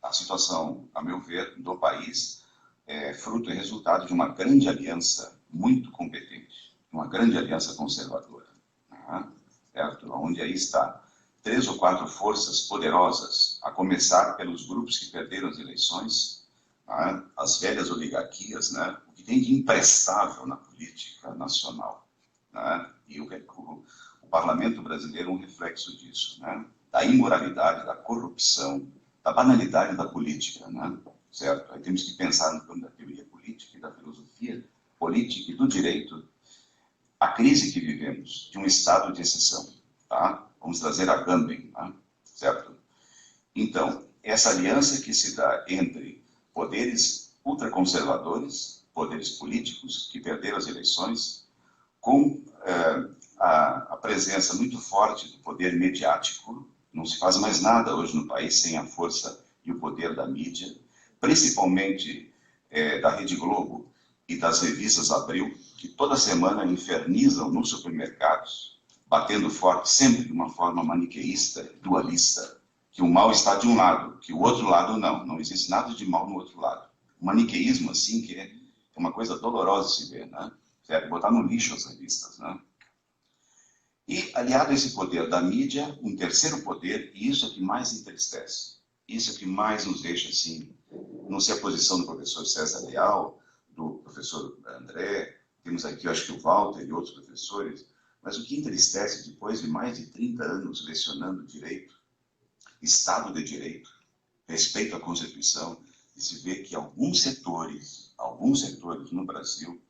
a situação, a meu ver, do país é fruto e resultado de uma grande aliança muito competente, uma grande aliança conservadora, né? Certo? Onde aí está 3 ou 4 forças poderosas, a começar pelos grupos que perderam as eleições, né? As velhas oligarquias, né? O que tem de imprestável na política nacional, né? E o parlamento brasileiro é um reflexo disso, né? Da imoralidade, da corrupção, da banalidade da política, né? Certo? Aí temos que pensar no plano da teoria política e da filosofia política e do direito, a crise que vivemos de um estado de exceção, tá? Vamos trazer a Gambem, né? Certo? Então, essa aliança que se dá entre poderes ultraconservadores, poderes políticos que perderam as eleições, com a presença muito forte do poder mediático. Não se faz mais nada hoje no país sem a força e o poder da mídia, principalmente da Rede Globo e das revistas Abril, que toda semana infernizam nos supermercados, batendo forte, sempre de uma forma maniqueísta, dualista, que o mal está de um lado, que o outro lado não existe nada de mal no outro lado. O maniqueísmo, assim, que é uma coisa dolorosa de se ver, né? Certo? Botar no lixo as revistas, né? E, aliado a esse poder da mídia, um terceiro poder, e isso é que mais entristece, isso é que mais nos deixa assim, não sei a posição do professor César Leal, do professor André, temos aqui, eu acho que o Walter e outros professores, mas o que entristece, depois de mais de 30 anos lecionando direito, Estado de Direito, respeito à Constituição, e se vê que alguns setores no Brasil,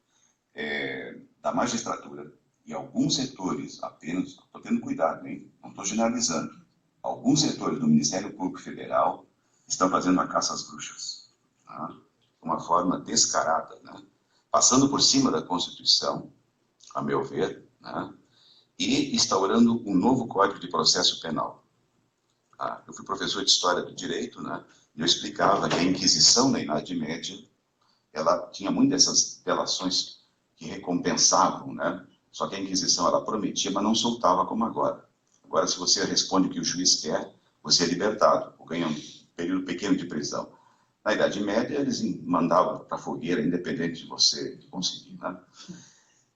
da magistratura, e alguns setores, apenas, estou tendo cuidado, hein? Não estou generalizando, alguns setores do Ministério Público Federal estão fazendo a caça às bruxas, tá? De uma forma descarada, né? Passando por cima da Constituição, a meu ver, né? E instaurando um novo Código de Processo Penal. Eu fui professor de História do Direito, né? E eu explicava que a Inquisição na Idade Média, ela tinha muitas dessas delações que recompensavam, né? Só que a Inquisição, ela prometia, mas não soltava como agora. Agora, se você responde o que o juiz quer, você é libertado, ou ganha um período pequeno de prisão. Na Idade Média, eles mandavam para a fogueira, independente de você conseguir, né?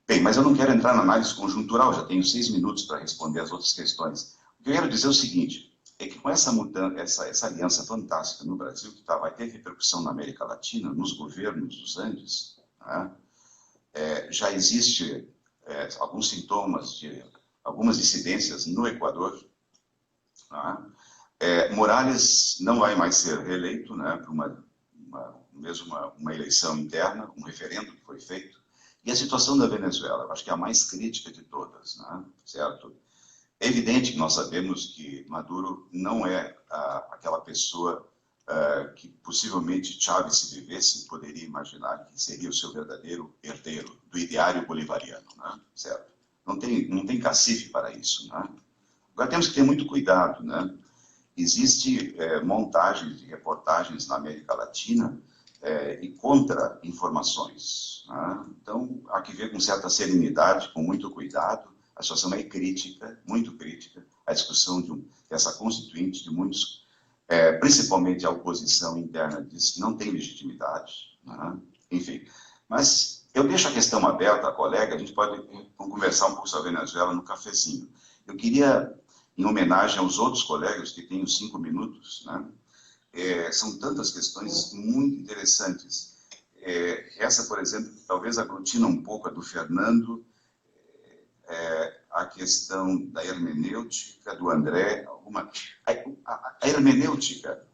Bem, mas eu não quero entrar na análise conjuntural, já tenho 6 minutos para responder as outras questões. O que eu quero dizer é o seguinte, é que com essa mudança, essa aliança fantástica no Brasil, que vai ter repercussão na América Latina, nos governos dos Andes, né? Já existe alguns sintomas de algumas dissidências no Equador. Tá? Morales não vai mais ser reeleito, né, por uma eleição interna, um referendo que foi feito. E a situação da Venezuela, eu acho que é a mais crítica de todas, né, certo? É evidente que nós sabemos que Maduro não é aquela pessoa que possivelmente Chávez, se vivesse, poderia imaginar que seria o seu verdadeiro herdeiro do ideário bolivariano, né? Certo? Não tem cacife para isso, né? Agora temos que ter muito cuidado, né? Existe montagens de reportagens na América Latina e contra-informações, né? Então, há que ver com certa serenidade, com muito cuidado. A situação é crítica, muito crítica, a discussão dessa constituinte de muitos, principalmente a oposição interna diz que não tem legitimidade, né? Enfim. Mas eu deixo a questão aberta, colega, a gente pode conversar um pouco sobre a Venezuela no cafezinho. Eu queria, em homenagem aos outros colegas que têm os 5 minutos, né? São tantas questões muito interessantes. Essa, por exemplo, talvez aglutina um pouco a do Fernando, a questão da hermenêutica, do André. A hermenêutica,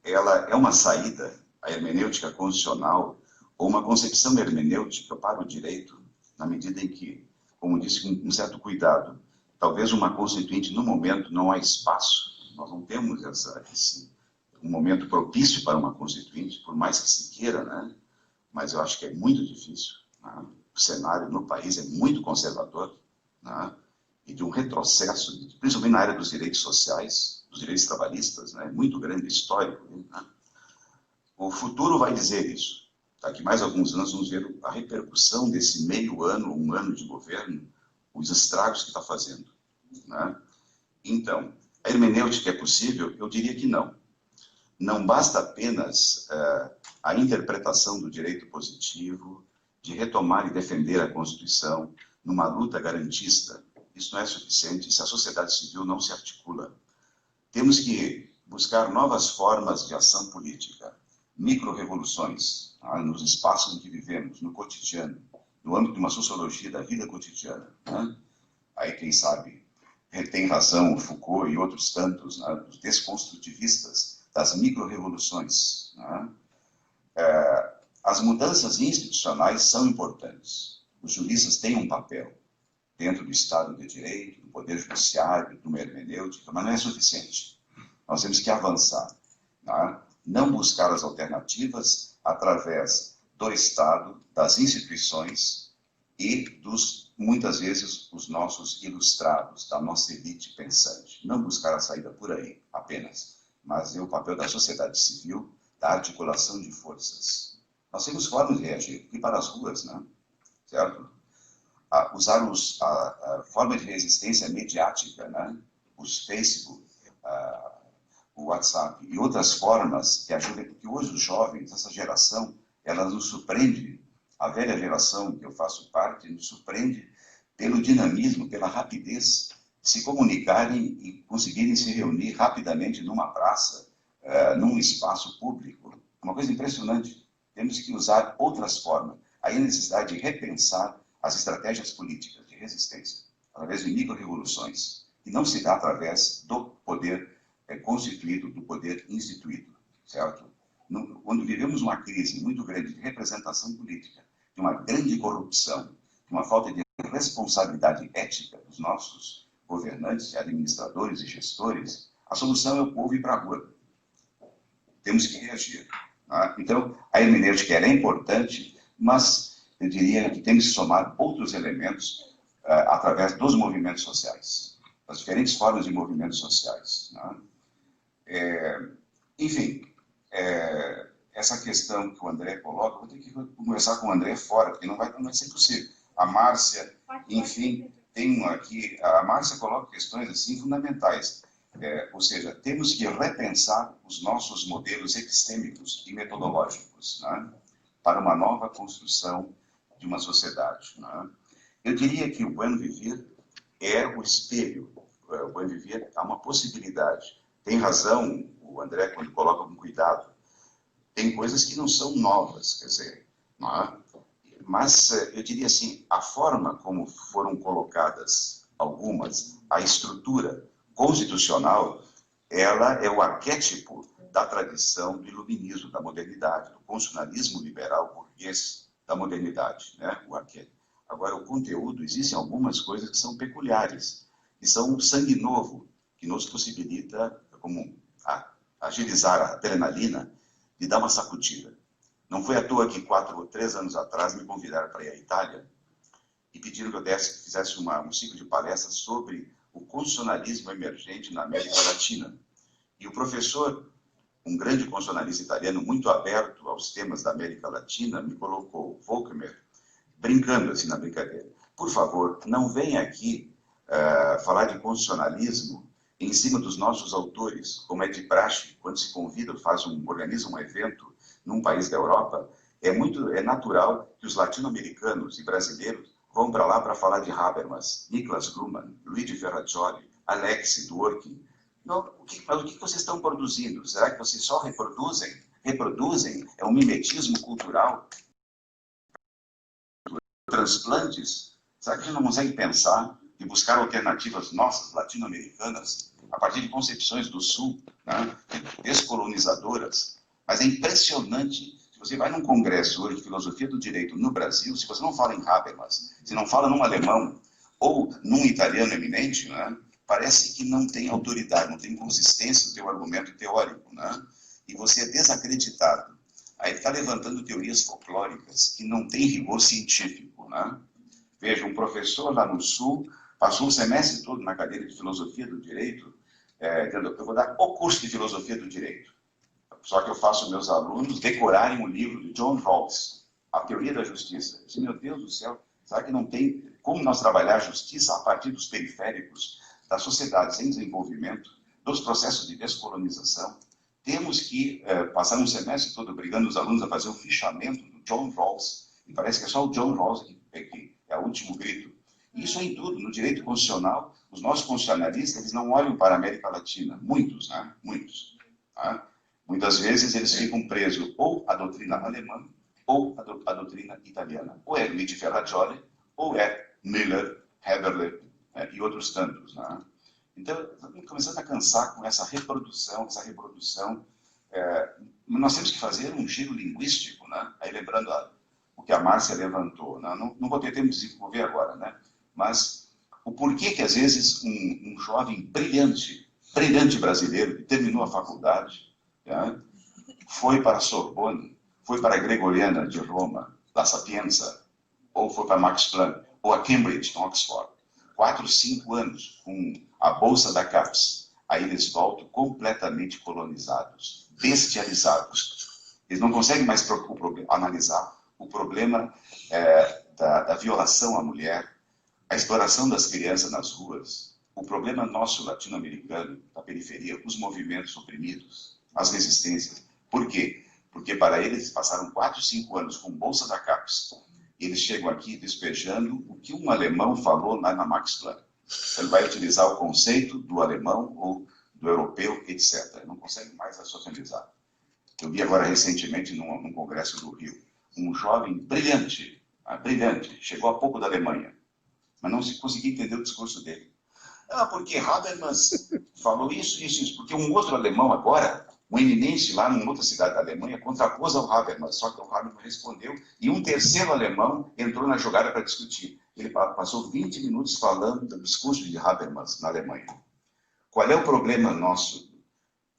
ela é uma saída, a hermenêutica constitucional, ou uma concepção hermenêutica para o direito, na medida em que, como disse, com um certo cuidado, talvez uma constituinte, no momento, não há espaço, nós não temos um momento propício para uma constituinte, por mais que se queira, né? Mas eu acho que é muito difícil. Né? O cenário no país é muito conservador, né? E de um retrocesso, principalmente na área dos direitos sociais, dos direitos trabalhistas, né? Muito grande, histórico. Né? O futuro vai dizer isso. Daqui mais alguns anos vamos ver a repercussão desse meio ano, um ano de governo, os estragos que está fazendo. Né? Então, a hermenêutica é possível? Eu diria que não. Não basta apenas a interpretação do direito positivo, de retomar e defender a Constituição numa luta garantista. Isso não é suficiente se a sociedade civil não se articula. Temos que buscar novas formas de ação política, micro-revoluções, nos espaços em que vivemos, no cotidiano, no âmbito de uma sociologia da vida cotidiana. Né? Aí, quem sabe, tem razão Foucault e outros tantos, né, os desconstrutivistas das micro-revoluções. Né? As mudanças institucionais são importantes. Os juristas têm um papel dentro do Estado de Direito, do Poder Judiciário, de uma hermenêutica, mas não é suficiente. Nós temos que avançar. Né? Não buscar as alternativas através do Estado, das instituições e muitas vezes, os nossos ilustrados, da nossa elite pensante. Não buscar a saída por aí, apenas, mas é o papel da sociedade civil, da articulação de forças. Nós temos formas de reagir, ir para as ruas, né? Certo? Usar a forma de resistência mediática, né? Os Facebook, o WhatsApp e outras formas que ajudam, porque hoje os jovens, essa geração, ela nos surpreende, a velha geração que eu faço parte, nos surpreende pelo dinamismo, pela rapidez de se comunicarem e conseguirem se reunir rapidamente numa praça, num espaço público. Uma coisa impressionante. Temos que usar outras formas. Aí a necessidade de repensar as estratégias políticas de resistência, através de micro-revoluções, que não se dá através do poder constituído, do poder instituído, certo? Quando vivemos uma crise muito grande de representação política, de uma grande corrupção, de uma falta de responsabilidade ética dos nossos governantes, administradores e gestores, a solução é o povo ir para a rua. Temos que reagir. Tá? Então, a hermenêutica é importante, mas eu diria que temos que somar outros elementos através dos movimentos sociais, das diferentes formas de movimentos sociais. Né? Enfim, essa questão que o André coloca, vou ter que conversar com o André fora, porque não vai ser possível. A Márcia, enfim, tem aqui, a Márcia coloca questões assim fundamentais. Ou seja, temos que repensar os nossos modelos epistêmicos e metodológicos, né, para uma nova construção de uma sociedade. Né? Eu diria que o buen vivir é o espelho. O buen vivir é uma possibilidade. Tem razão o André quando coloca com cuidado. Tem coisas que não são novas, quer dizer, não é? Mas eu diria assim, a forma como foram colocadas algumas, a estrutura constitucional, ela é o arquétipo da tradição do iluminismo, da modernidade, do constitucionalismo liberal burguês da modernidade, né? O arquétipo. Agora, o conteúdo, existem algumas coisas que são peculiares, que são um sangue novo, que nos possibilita, como agilizar a adrenalina, de dar uma sacudida. Não foi à toa que 4 ou 3 anos atrás me convidaram para ir à Itália e pediram que eu fizesse um ciclo de palestras sobre o constitucionalismo emergente na América Latina. E o professor, um grande constitucionalista italiano, muito aberto aos temas da América Latina, me colocou, Volkmer, brincando assim na brincadeira. Por favor, não venha aqui falar de constitucionalismo em cima dos nossos autores, como é de praxe, quando se convida, organiza um evento num país da Europa, é natural que os latino-americanos e brasileiros vão para lá para falar de Habermas, Niklas Luhmann, Luigi Ferrajoli, Alex Dworkin. Mas o que vocês estão produzindo? Será que vocês só reproduzem? Reproduzem? É um mimetismo cultural? Transplantes? Será que a gente não consegue pensar e buscar alternativas nossas, latino-americanas, a partir de concepções do Sul, né, descolonizadoras? Mas é impressionante, se Você vai num congresso hoje de filosofia do direito no Brasil, se você não fala em Habermas, se não fala num alemão ou num italiano eminente, né, parece que não tem autoridade, não tem consistência no teu argumento teórico, né, e você é desacreditado. Aí está levantando teorias folclóricas que não têm rigor científico, né? Veja, um professor lá no Sul passou um semestre todo na cadeira de filosofia do direito, eu vou dar o curso de filosofia do direito. Só que eu faço meus alunos decorarem um livro de John Rawls, A Teoria da Justiça. Eu disse, meu Deus do céu, será que não tem como nós trabalhar a justiça a partir dos periféricos, das sociedades em desenvolvimento, dos processos de descolonização? Temos que passar um semestre todo obrigando os alunos a fazer o fichamento do John Rawls, e parece que é só o John Rawls que é o último grito. Isso é em tudo, no direito constitucional, os nossos constitucionalistas eles não olham para a América Latina, muitos, né? Muitos. Tá? Muitas vezes eles ficam presos ou à doutrina alemã ou à doutrina italiana. Ou é Luigi Ferrajoli, ou é Miller, Heberle e outros tantos. Né? Então, estamos começando a cansar com essa reprodução. Nós temos que fazer um giro linguístico, né? Aí lembrando o que a Márcia levantou. Né? Não vou ter tempo de desenvolver agora, né? Mas o porquê que às vezes um jovem brilhante brasileiro que terminou a faculdade, foi para a Sorbonne, foi para a Gregoriana de Roma, La Sapienza, ou foi para Max Planck, ou a Cambridge, em Oxford. 4, 5 anos com a bolsa da CAPES. Aí eles voltam completamente colonizados, bestializados. Eles não conseguem mais analisar o problema da violação à mulher, a exploração das crianças nas ruas, o problema nosso latino-americano, da periferia, os movimentos oprimidos, as resistências. Por quê? Porque para eles passaram 4, 5 anos com bolsa da CAPES. E eles chegam aqui despejando o que um alemão falou lá na Max Planck. Ele vai utilizar o conceito do alemão ou do europeu, etc. Não consegue mais racionalizar. Eu vi agora recentemente num congresso do Rio, um jovem brilhante, chegou há pouco da Alemanha, mas não se conseguia entender o discurso dele. Porque Habermas falou isso, porque um outro alemão agora, um eminente lá numa outra cidade da Alemanha, contrapôs ao Habermas, só que o Habermas respondeu, e um terceiro alemão entrou na jogada para discutir. Ele passou 20 minutos falando do discurso de Habermas na Alemanha. Qual é o problema nosso?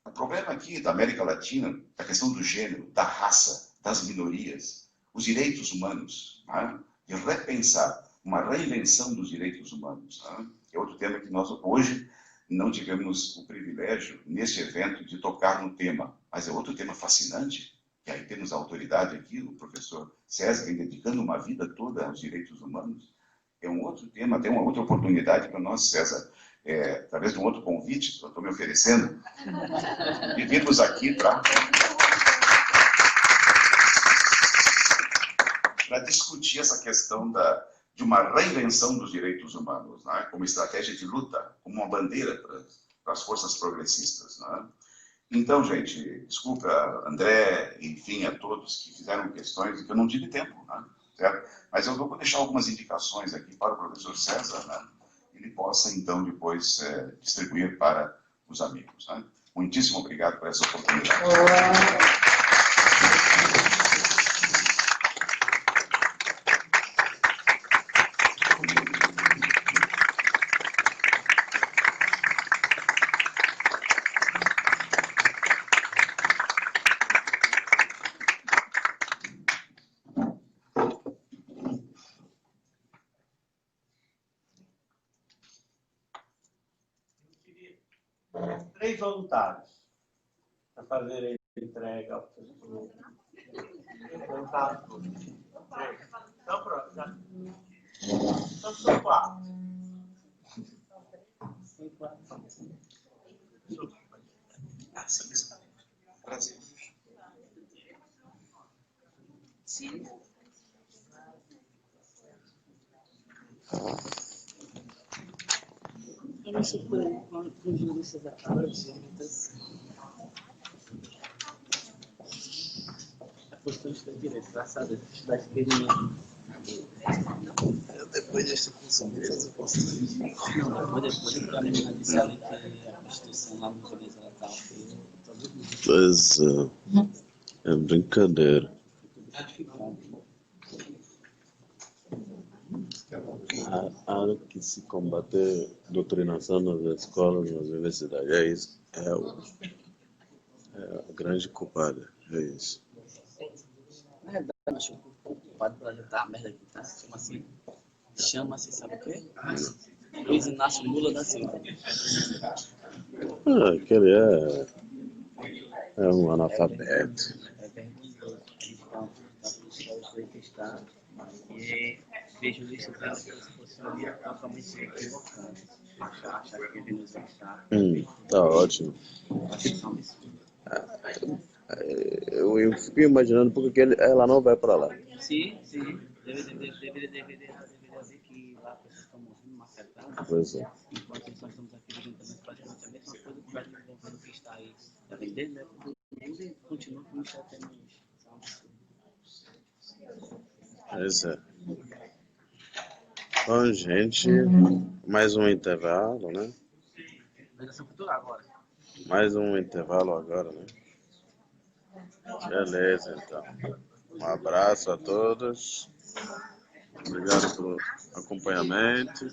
O problema aqui da América Latina, a questão do gênero, da raça, das minorias, os direitos humanos, né? De repensar uma reinvenção dos direitos humanos. Né? É outro tema que nós hoje não tivemos o privilégio, neste evento, de tocar no tema. Mas é outro tema fascinante, que aí temos a autoridade aqui, o professor César, dedicando uma vida toda aos direitos humanos. É um outro tema, tem uma outra oportunidade para nós, César, através de um outro convite que eu estou me oferecendo, de virmos aqui para discutir essa questão de uma reinvenção dos direitos humanos, né? Como estratégia de luta, como uma bandeira para as forças progressistas. Né? Então, gente, desculpa, André, enfim, a todos que fizeram questões que eu não tive tempo, né? Certo? Mas eu vou deixar algumas indicações aqui para o professor César, né? Ele possa, então, depois distribuir para os amigos. Né? Muitíssimo obrigado por essa oportunidade. Três voluntários para fazer a entrega ao professor. Então, pronto. Já. Então, são 4. Prazer. Sim. Eu não sei com os juristas da a postura está direita, traçada, da esquerda. Depois desse curso, eu posso não, depois eu quero lembrar disso ali que a instituição lá no começo ela estava. Mas é brincadeira. Há que se combater doutrinação nas escolas, nas universidades. É isso. É a grande culpada. É isso. Na verdade, eu acho que o culpado pela já tá a merda aqui, tá? Chama-se, sabe o quê? Luiz Inácio Lula da Silva. Aquele é um analfabeto. É vergonhoso. Então, foi testar. E vejo isso como se fosse uma linha totalmente equivocada. Achar que ele nos está. Tá ótimo. Eu fico imaginando porque ela não vai para lá. Sim. Deveria ver que lá as pessoas estão morrendo macetadas. Pois é. Enquanto nós estamos aqui vivendo praticamente a mesma coisa que o Brasil governo que está aí. Tá vendendo, né? Todo mundo continua com isso até menos. Pois é. Bom, gente, mais um intervalo, né? Organização cultural agora. Mais um intervalo agora, né? Beleza, então. Um abraço a todos. Obrigado pelo acompanhamento.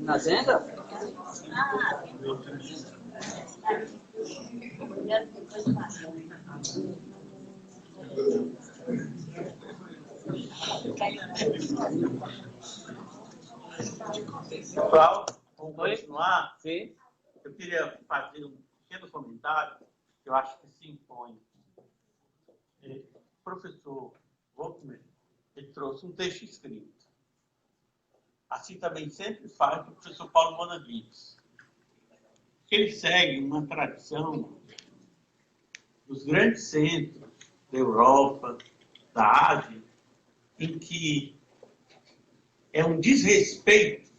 Na agenda? Pessoal, vamos continuar? Sim. Eu queria fazer um pequeno comentário que eu acho que se impõe. O professor Volkmann, ele trouxe um texto escrito. Assim também sempre faz o professor Paulo Bonavides. Ele segue uma tradição dos grandes centros da Europa, da Ásia, em que é um desrespeito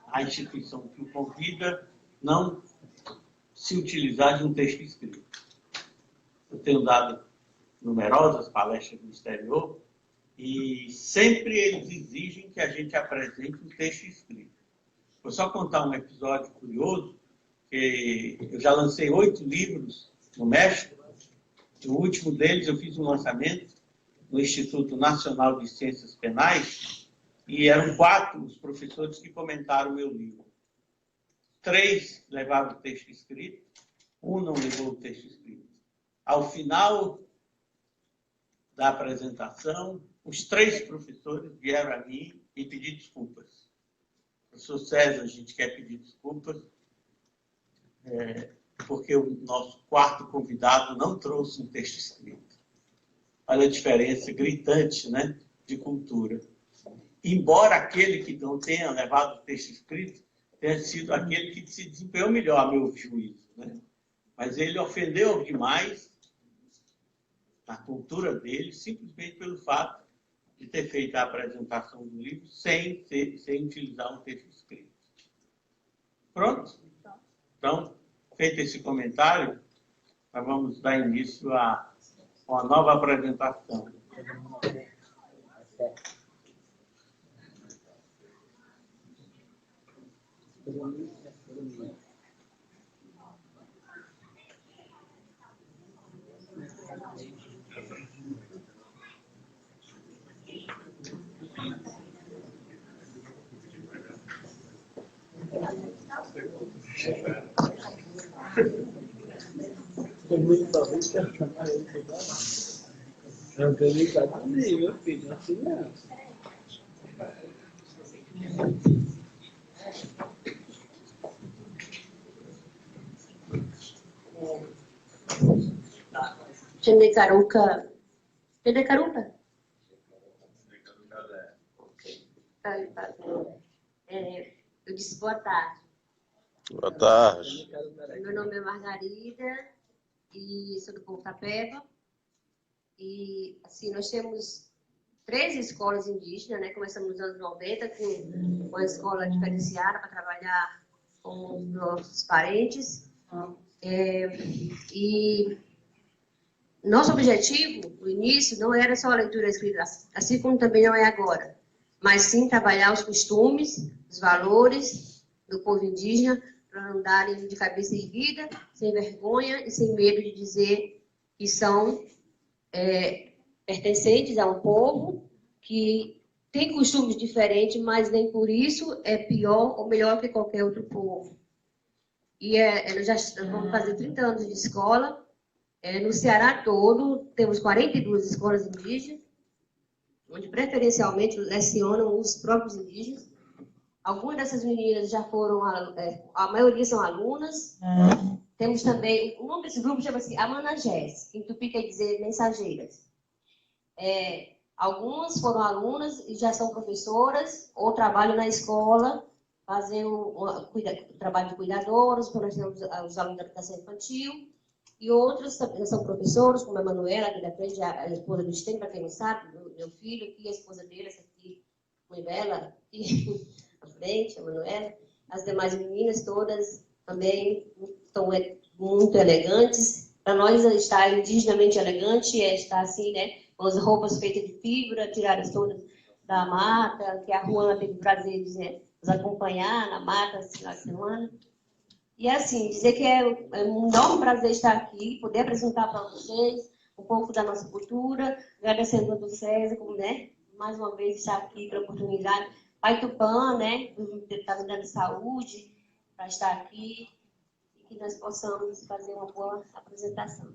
à instituição que o convida não se utilizar de um texto escrito. Eu tenho dado numerosas palestras no exterior e sempre eles exigem que a gente apresente um texto escrito. Vou só contar um episódio curioso, que eu já lancei 8 livros no México. O último deles eu fiz um lançamento no Instituto Nacional de Ciências Penais e eram 4 os professores que comentaram o meu livro. 3 levaram o texto escrito, 1 não levou o texto escrito. Ao final da apresentação, os 3 professores vieram a mim e pedir desculpas. Professor César, a gente quer pedir desculpas, porque o nosso 4º convidado não trouxe um texto escrito. Olha a diferença gritante, né, de cultura. Embora aquele que não tenha levado o texto escrito tenha sido aquele que se desempenhou melhor, a meu juízo, né? Mas ele ofendeu demais a cultura dele, simplesmente pelo fato de ter feito a apresentação do livro sem utilizar um texto escrito. Pronto? Então, feito esse comentário, nós vamos dar início a uma nova apresentação. Tem muito talvez que chamar ele de não tem nem cadê, meu filho, assim não. Chandecaruca. Chandecaruca? Eu disse boa tarde. Boa tarde. Meu nome é Margarida e sou do Povo Tapeba. E, assim, nós temos 3 escolas indígenas, né? Começamos nos anos 90 com a escola diferenciada para trabalhar com os nossos parentes. E nosso objetivo, no início, não era só a leitura escrita, assim como também não é agora, mas sim trabalhar os costumes, os valores do povo indígena, para não darem de cabeça erguida, sem vergonha e sem medo de dizer que são pertencentes a um povo que tem costumes diferentes, mas nem por isso é pior ou melhor que qualquer outro povo. E nós vamos fazer 30 anos de escola. No Ceará todo, temos 42 escolas indígenas, onde preferencialmente lecionam os próprios indígenas. Algumas dessas meninas já foram, a maioria são alunas. Temos também, um nome desse grupo chama-se Amanagés, que em tupi quer dizer mensageiras. Algumas foram alunas e já são professoras, ou trabalham na escola, fazendo trabalho de cuidadoras, por exemplo, os alunos da educação infantil. E outros também são professores, como a Manuela, aqui da frente, a esposa do Estênio, para quem não sabe, meu filho aqui, a esposa dele, essa aqui, mãe dela, aqui à frente, a Manuela. As demais meninas todas também estão muito elegantes. Para nós, estar indigenamente elegante é estar assim, né, com as roupas feitas de fibra, tiradas todas da mata, que a Juana teve o prazer de nos acompanhar na mata esse final de semana. E assim, dizer que é um enorme prazer estar aqui, poder apresentar para vocês um pouco da nossa cultura, agradecendo ao César, como, né, mais uma vez estar aqui pela oportunidade. Pai Tupã, né, está me dando saúde para estar aqui e que nós possamos fazer uma boa apresentação.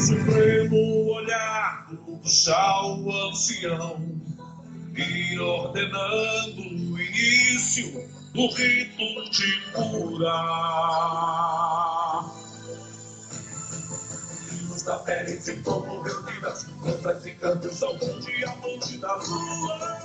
supremo olhar do chau ancião e ordenando o início do rito de curar. Rios da pele de fogo reunidas, cantas e cantos ao diamante da lua.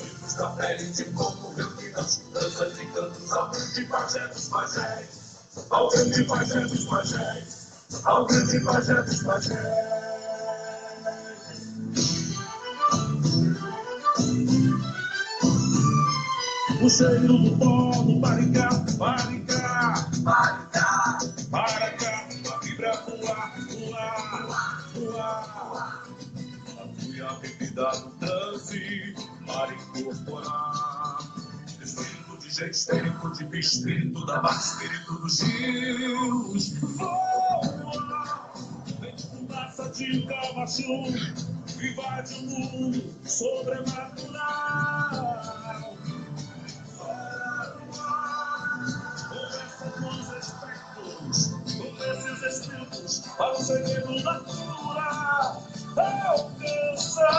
Rios da pele de fogo reunidas, cantas e cantos ao grande pajé dos pajés. Ao grande pajé dos pajés, ao grande pajé dos pajés. O cheiro do pó do Maricá, Maricá, Maricá, Maracá, vibra no ar, no ar, no ar. Flui a bebida do transe para incorporar. Espírito de gente, espírito de bicho, espírito da mar, espírito dos rios. Voa, vem de fumaça de camaçu, invade o mundo sobrenatural. Conversa com os espectros, com esses espíritos, para o segredo da cura. Alcança,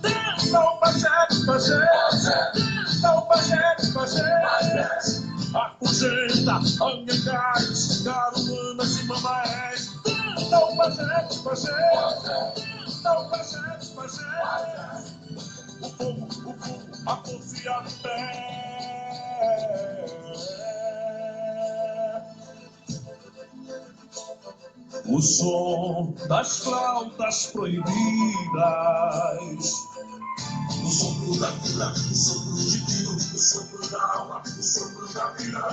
dança o pajé dos pajés, dança o pajé dos pajés. Acugenta, anhangás, caruanas e mamaés. Dança o pajé dos pajés, dança o pajé dos pajés. O fogo, a força e a fé. O som das flautas proibidas, o sopro da cura, o sopro divino, o sopro da alma, o sopro da vida,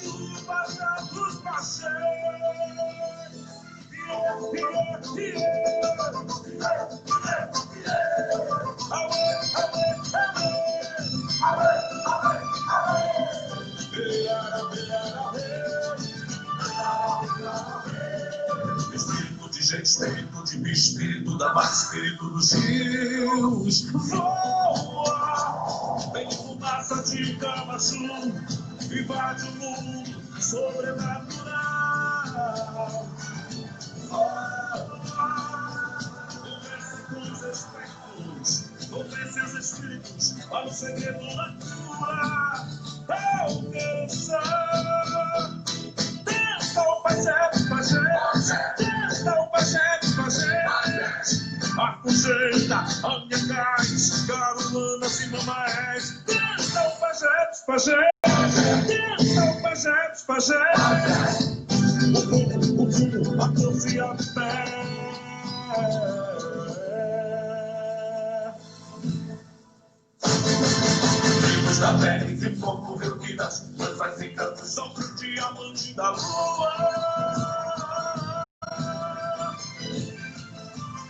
o pajé dos pajés. Espírito de gente, espírito de bicho, espírito da mar, espírito dos rios. Voa, vem de fumaça de camaçu, invade o mundo sobrenatural. Conversa com os espectros, com esses espíritos, para o segredo da cura. Alcança, dança o pajé dos pajés, dança o pajé dos pajés. Acugenta, anhangás, caruanas e mamaés. Dança o pajé dos pajés, dança o pajé dos pajés. O fogo, a força e a fé. Rios da pele de fogo reunidas, danças e cantos sobre o diamante da lua.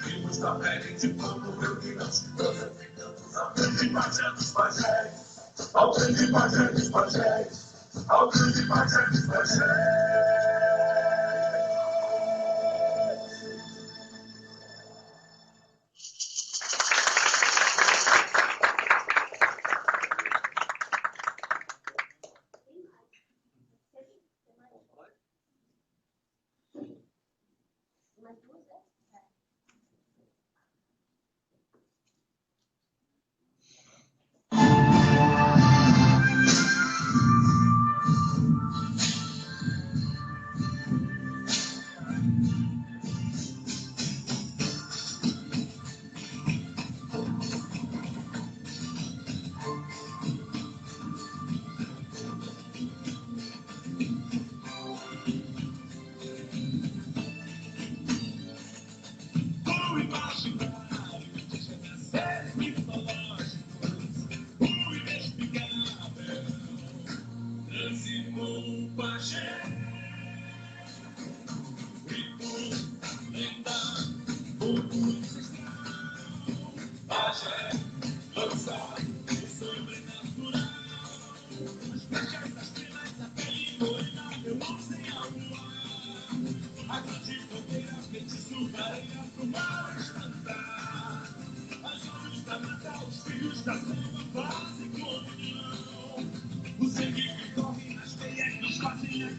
Rios da pele de fogo reunidas, danças e cantos ao grande pajé dos pajés. Ao grande pajé dos pajés, ao grande pajé dos pajés. O sangue que corre nas veias nos fazem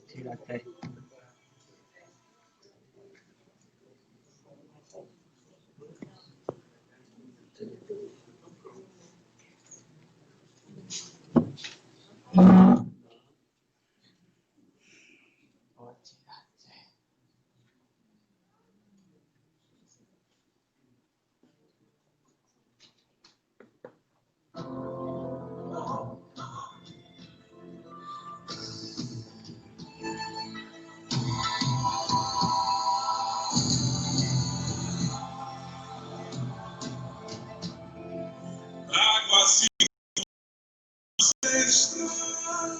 Tira até. Água se ancestral.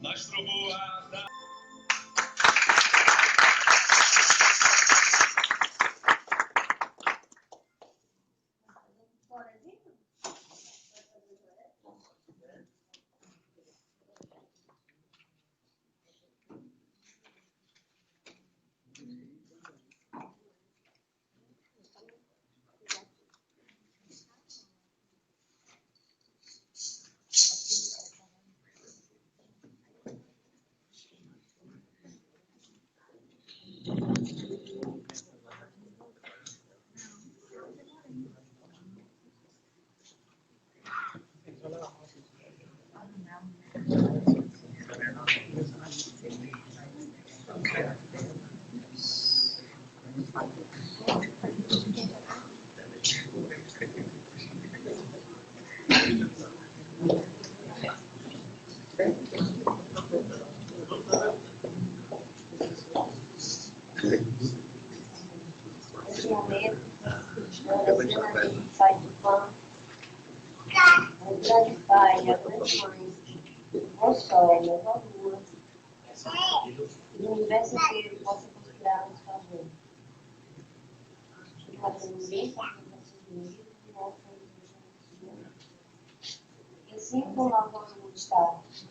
Nas trovoadas. Nesse momento, a gente sai do pão, o grande pai, a grande mãe, o sol, a lua, e o universo inteiro possa conspirar a nosso favor. Que fazemos bem para os nossos inimigos e nós e assim como a vossa vontade,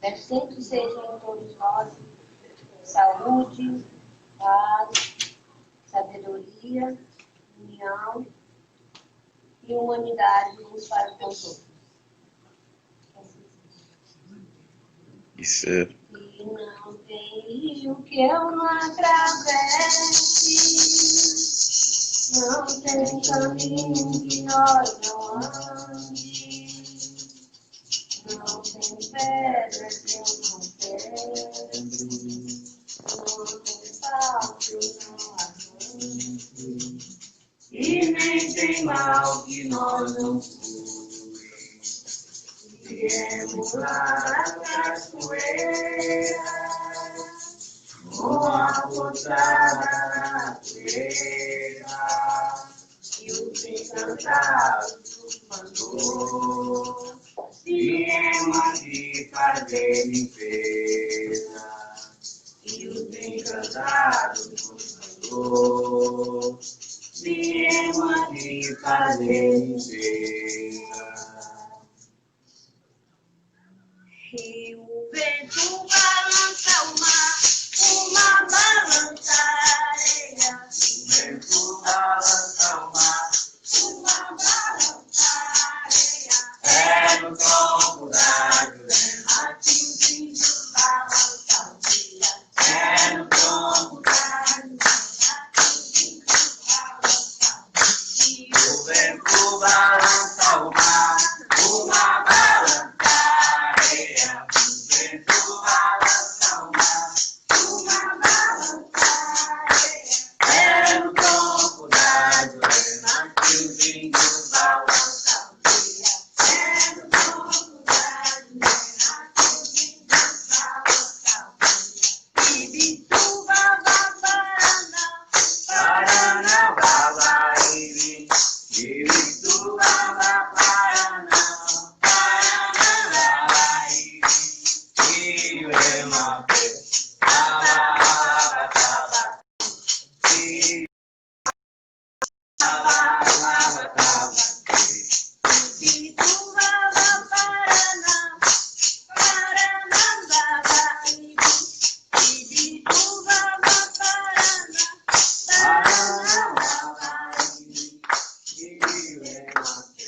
decente seja em todos nós saúde, paz, sabedoria, união e humanidade uns para com os outros. Isso é. E não tem rio que eu não atravesse, não tem caminho que nós não ande, não tem pedra que eu não quebre, não tem pau que eu não aguente, e nem tem mal que nós não curemos. Viemos lá da cachoeira, com a força da natureza, e os encantados do mandou. viemos aqui fazer limpeza. E os encantados nos mandou. Viemos aqui fazer limpeza. E o vento balança o mar balança a areia. O vento balança o mar, Balança a areia. é no tronco da Jurema. Aqui os índios balançam o dia. É no tronco da o vento balança o mar balança a areia. O vento balança o mar, balança a areia. é no tronco da Jurema que os índios balançam o dia. É no tronco da jurema que os índios balançam o dia. Ibituba, Babarana, Paraná, Babaíri, Ibituba, Paraná, Paraná, Babaíri, Iuemape, Ababataba, Ababataba, Ibituba, Babarana, Paraná, Babaíri. Ibituba, Babarana, Paraná, Babaíri, Iuemape,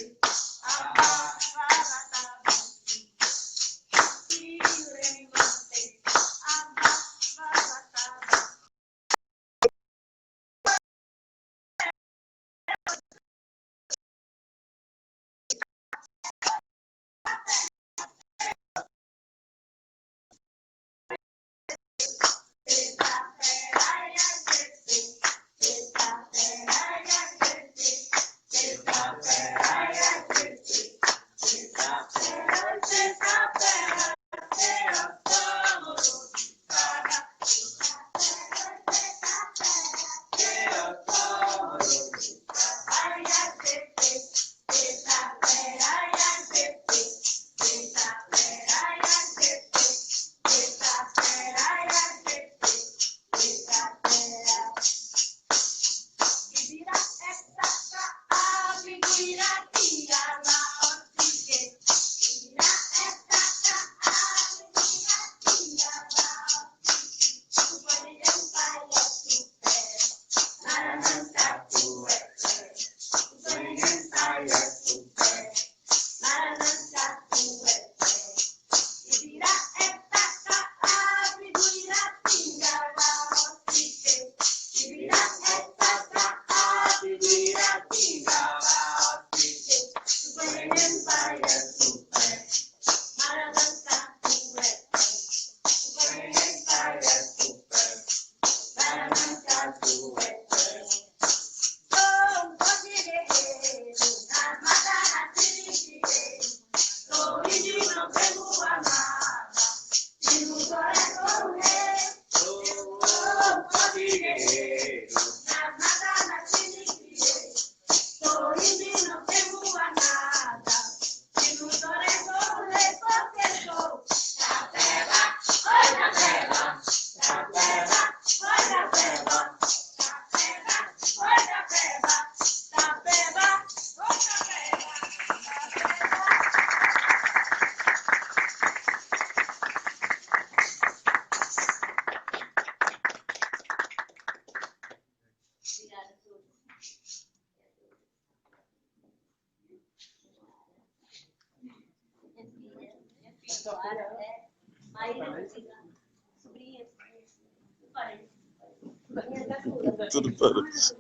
Tudo parece.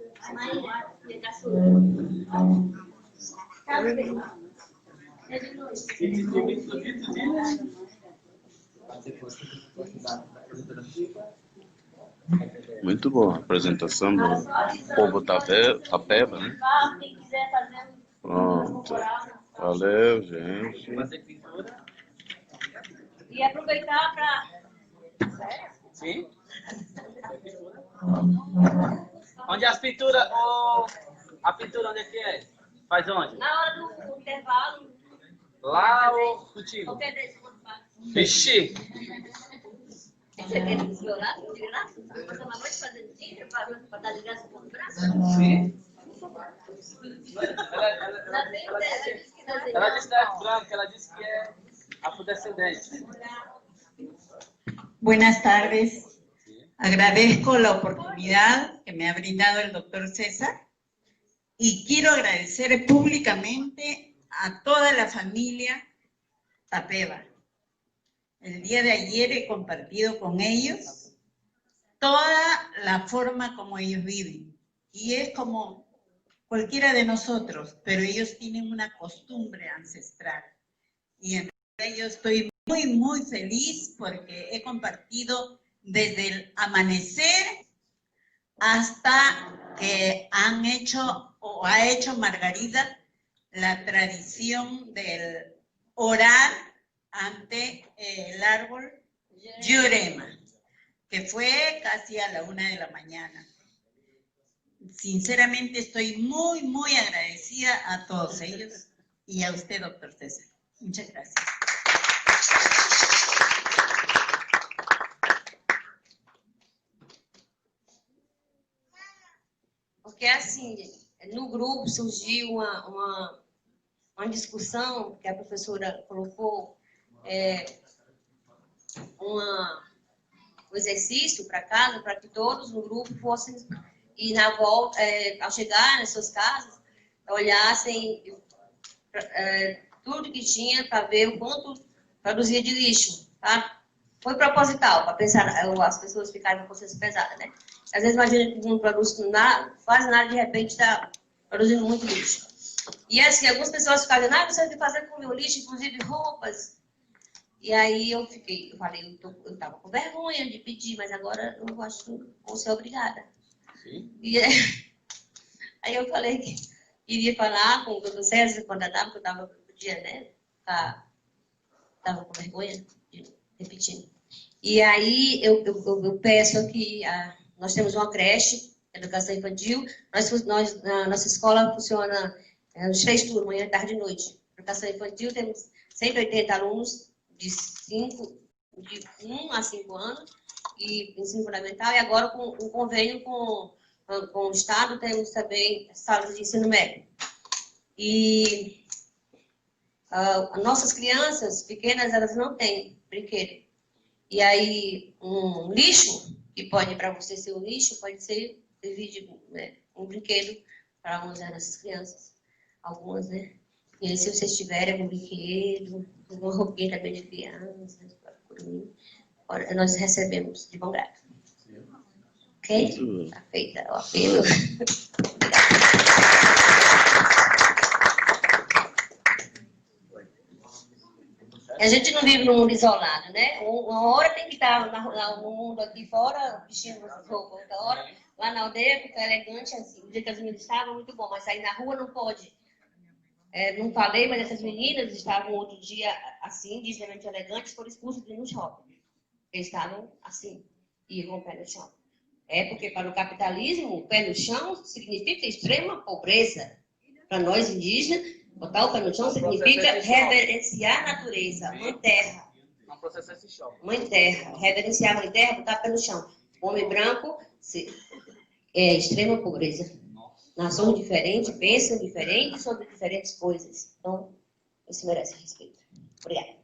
Muito bom a apresentação do povo Tapeba, né? Quem quiser fazer Pronto. Valeu, gente. e aproveitar para. Sim? Onde as pinturas, a pintura onde é que é? Faz onde? Na hora do intervalo. Lá ou contigo? Qualquer desse. Vixe! Você quer desviolar de graça? Passar uma noite fazendo dinheiro para dar de graça com o braço? Sim. Ela disse que é branca, ela disse que é afrodescendente. Buenas tardes. Agradezco la oportunidad que me ha brindado el doctor César y quiero agradecer públicamente a toda la familia Tapeva. El día de ayer he compartido con ellos toda la forma como ellos viven. Y es como cualquiera de nosotros, pero ellos tienen una costumbre ancestral. Y en realidad yo estoy muy, muy feliz porque he compartido desde el amanecer hasta que han hecho o ha hecho Margarida la tradición del orar ante el árbol Yurema, que fue casi a la 1 de la mañana. Sinceramente estoy muy, muy agradecida a todos ellos y a usted, doctor César. Muchas gracias. Porque, assim, no grupo surgiu uma discussão que a professora colocou, um exercício para casa, para que todos no grupo fossem, e na volta, ao chegar nas suas casas, olhassem tudo que tinha para ver o quanto produzia de lixo, tá? Foi proposital, para pensar, as pessoas ficarem com a consciência pesada, né? Às vezes imagina que não produz nada, faz nada, de repente está produzindo muito lixo. E assim, algumas pessoas ficaram dizendo, você tem que fazer com o meu lixo, inclusive roupas. E aí eu falei, eu estava com vergonha de pedir, mas agora eu acho que vou ser obrigada. Sim. E aí eu falei que iria falar com o doutor César, quando eu estava, porque eu estava, podia, né, estava com vergonha de repetir. E aí eu peço aqui, nós temos uma creche, educação infantil, nossa escola funciona nos 3 turnos, manhã, tarde e noite. Educação infantil, temos 180 alunos de 1 a 5 anos, e ensino fundamental, e agora com um convênio com o Estado, temos também salas de ensino médio. E nossas crianças pequenas, elas não têm brinquedo. E aí, um lixo, que pode para você ser um lixo, pode ser um brinquedo para algumas das nossas crianças. Algumas, né? E aí, se vocês tiverem algum brinquedo, alguma roupinha também de criança, por mim, nós recebemos de bom grado. Ok? Está feita o apelo. A gente não vive num mundo isolado, né? Uma hora tem que estar no mundo aqui fora, vestindo nossas roupas, outra hora lá na aldeia fica elegante assim. O dia que as meninas estavam, muito bom, mas sair na rua não pode. Não falei, mas essas meninas estavam outro dia assim, dignamente elegantes, foram expulsas no shopping. Eles estavam assim, e com o pé no chão. Porque para o capitalismo, o pé no chão significa extrema pobreza. Para nós indígenas, botar o pé no chão significa reverenciar a natureza, mãe terra. Mãe terra, reverenciar a mãe terra, botar o pé no chão. O homem branco é extrema pobreza. Nós somos diferentes, pensam diferente sobre diferentes coisas. Então, isso merece respeito. Obrigada.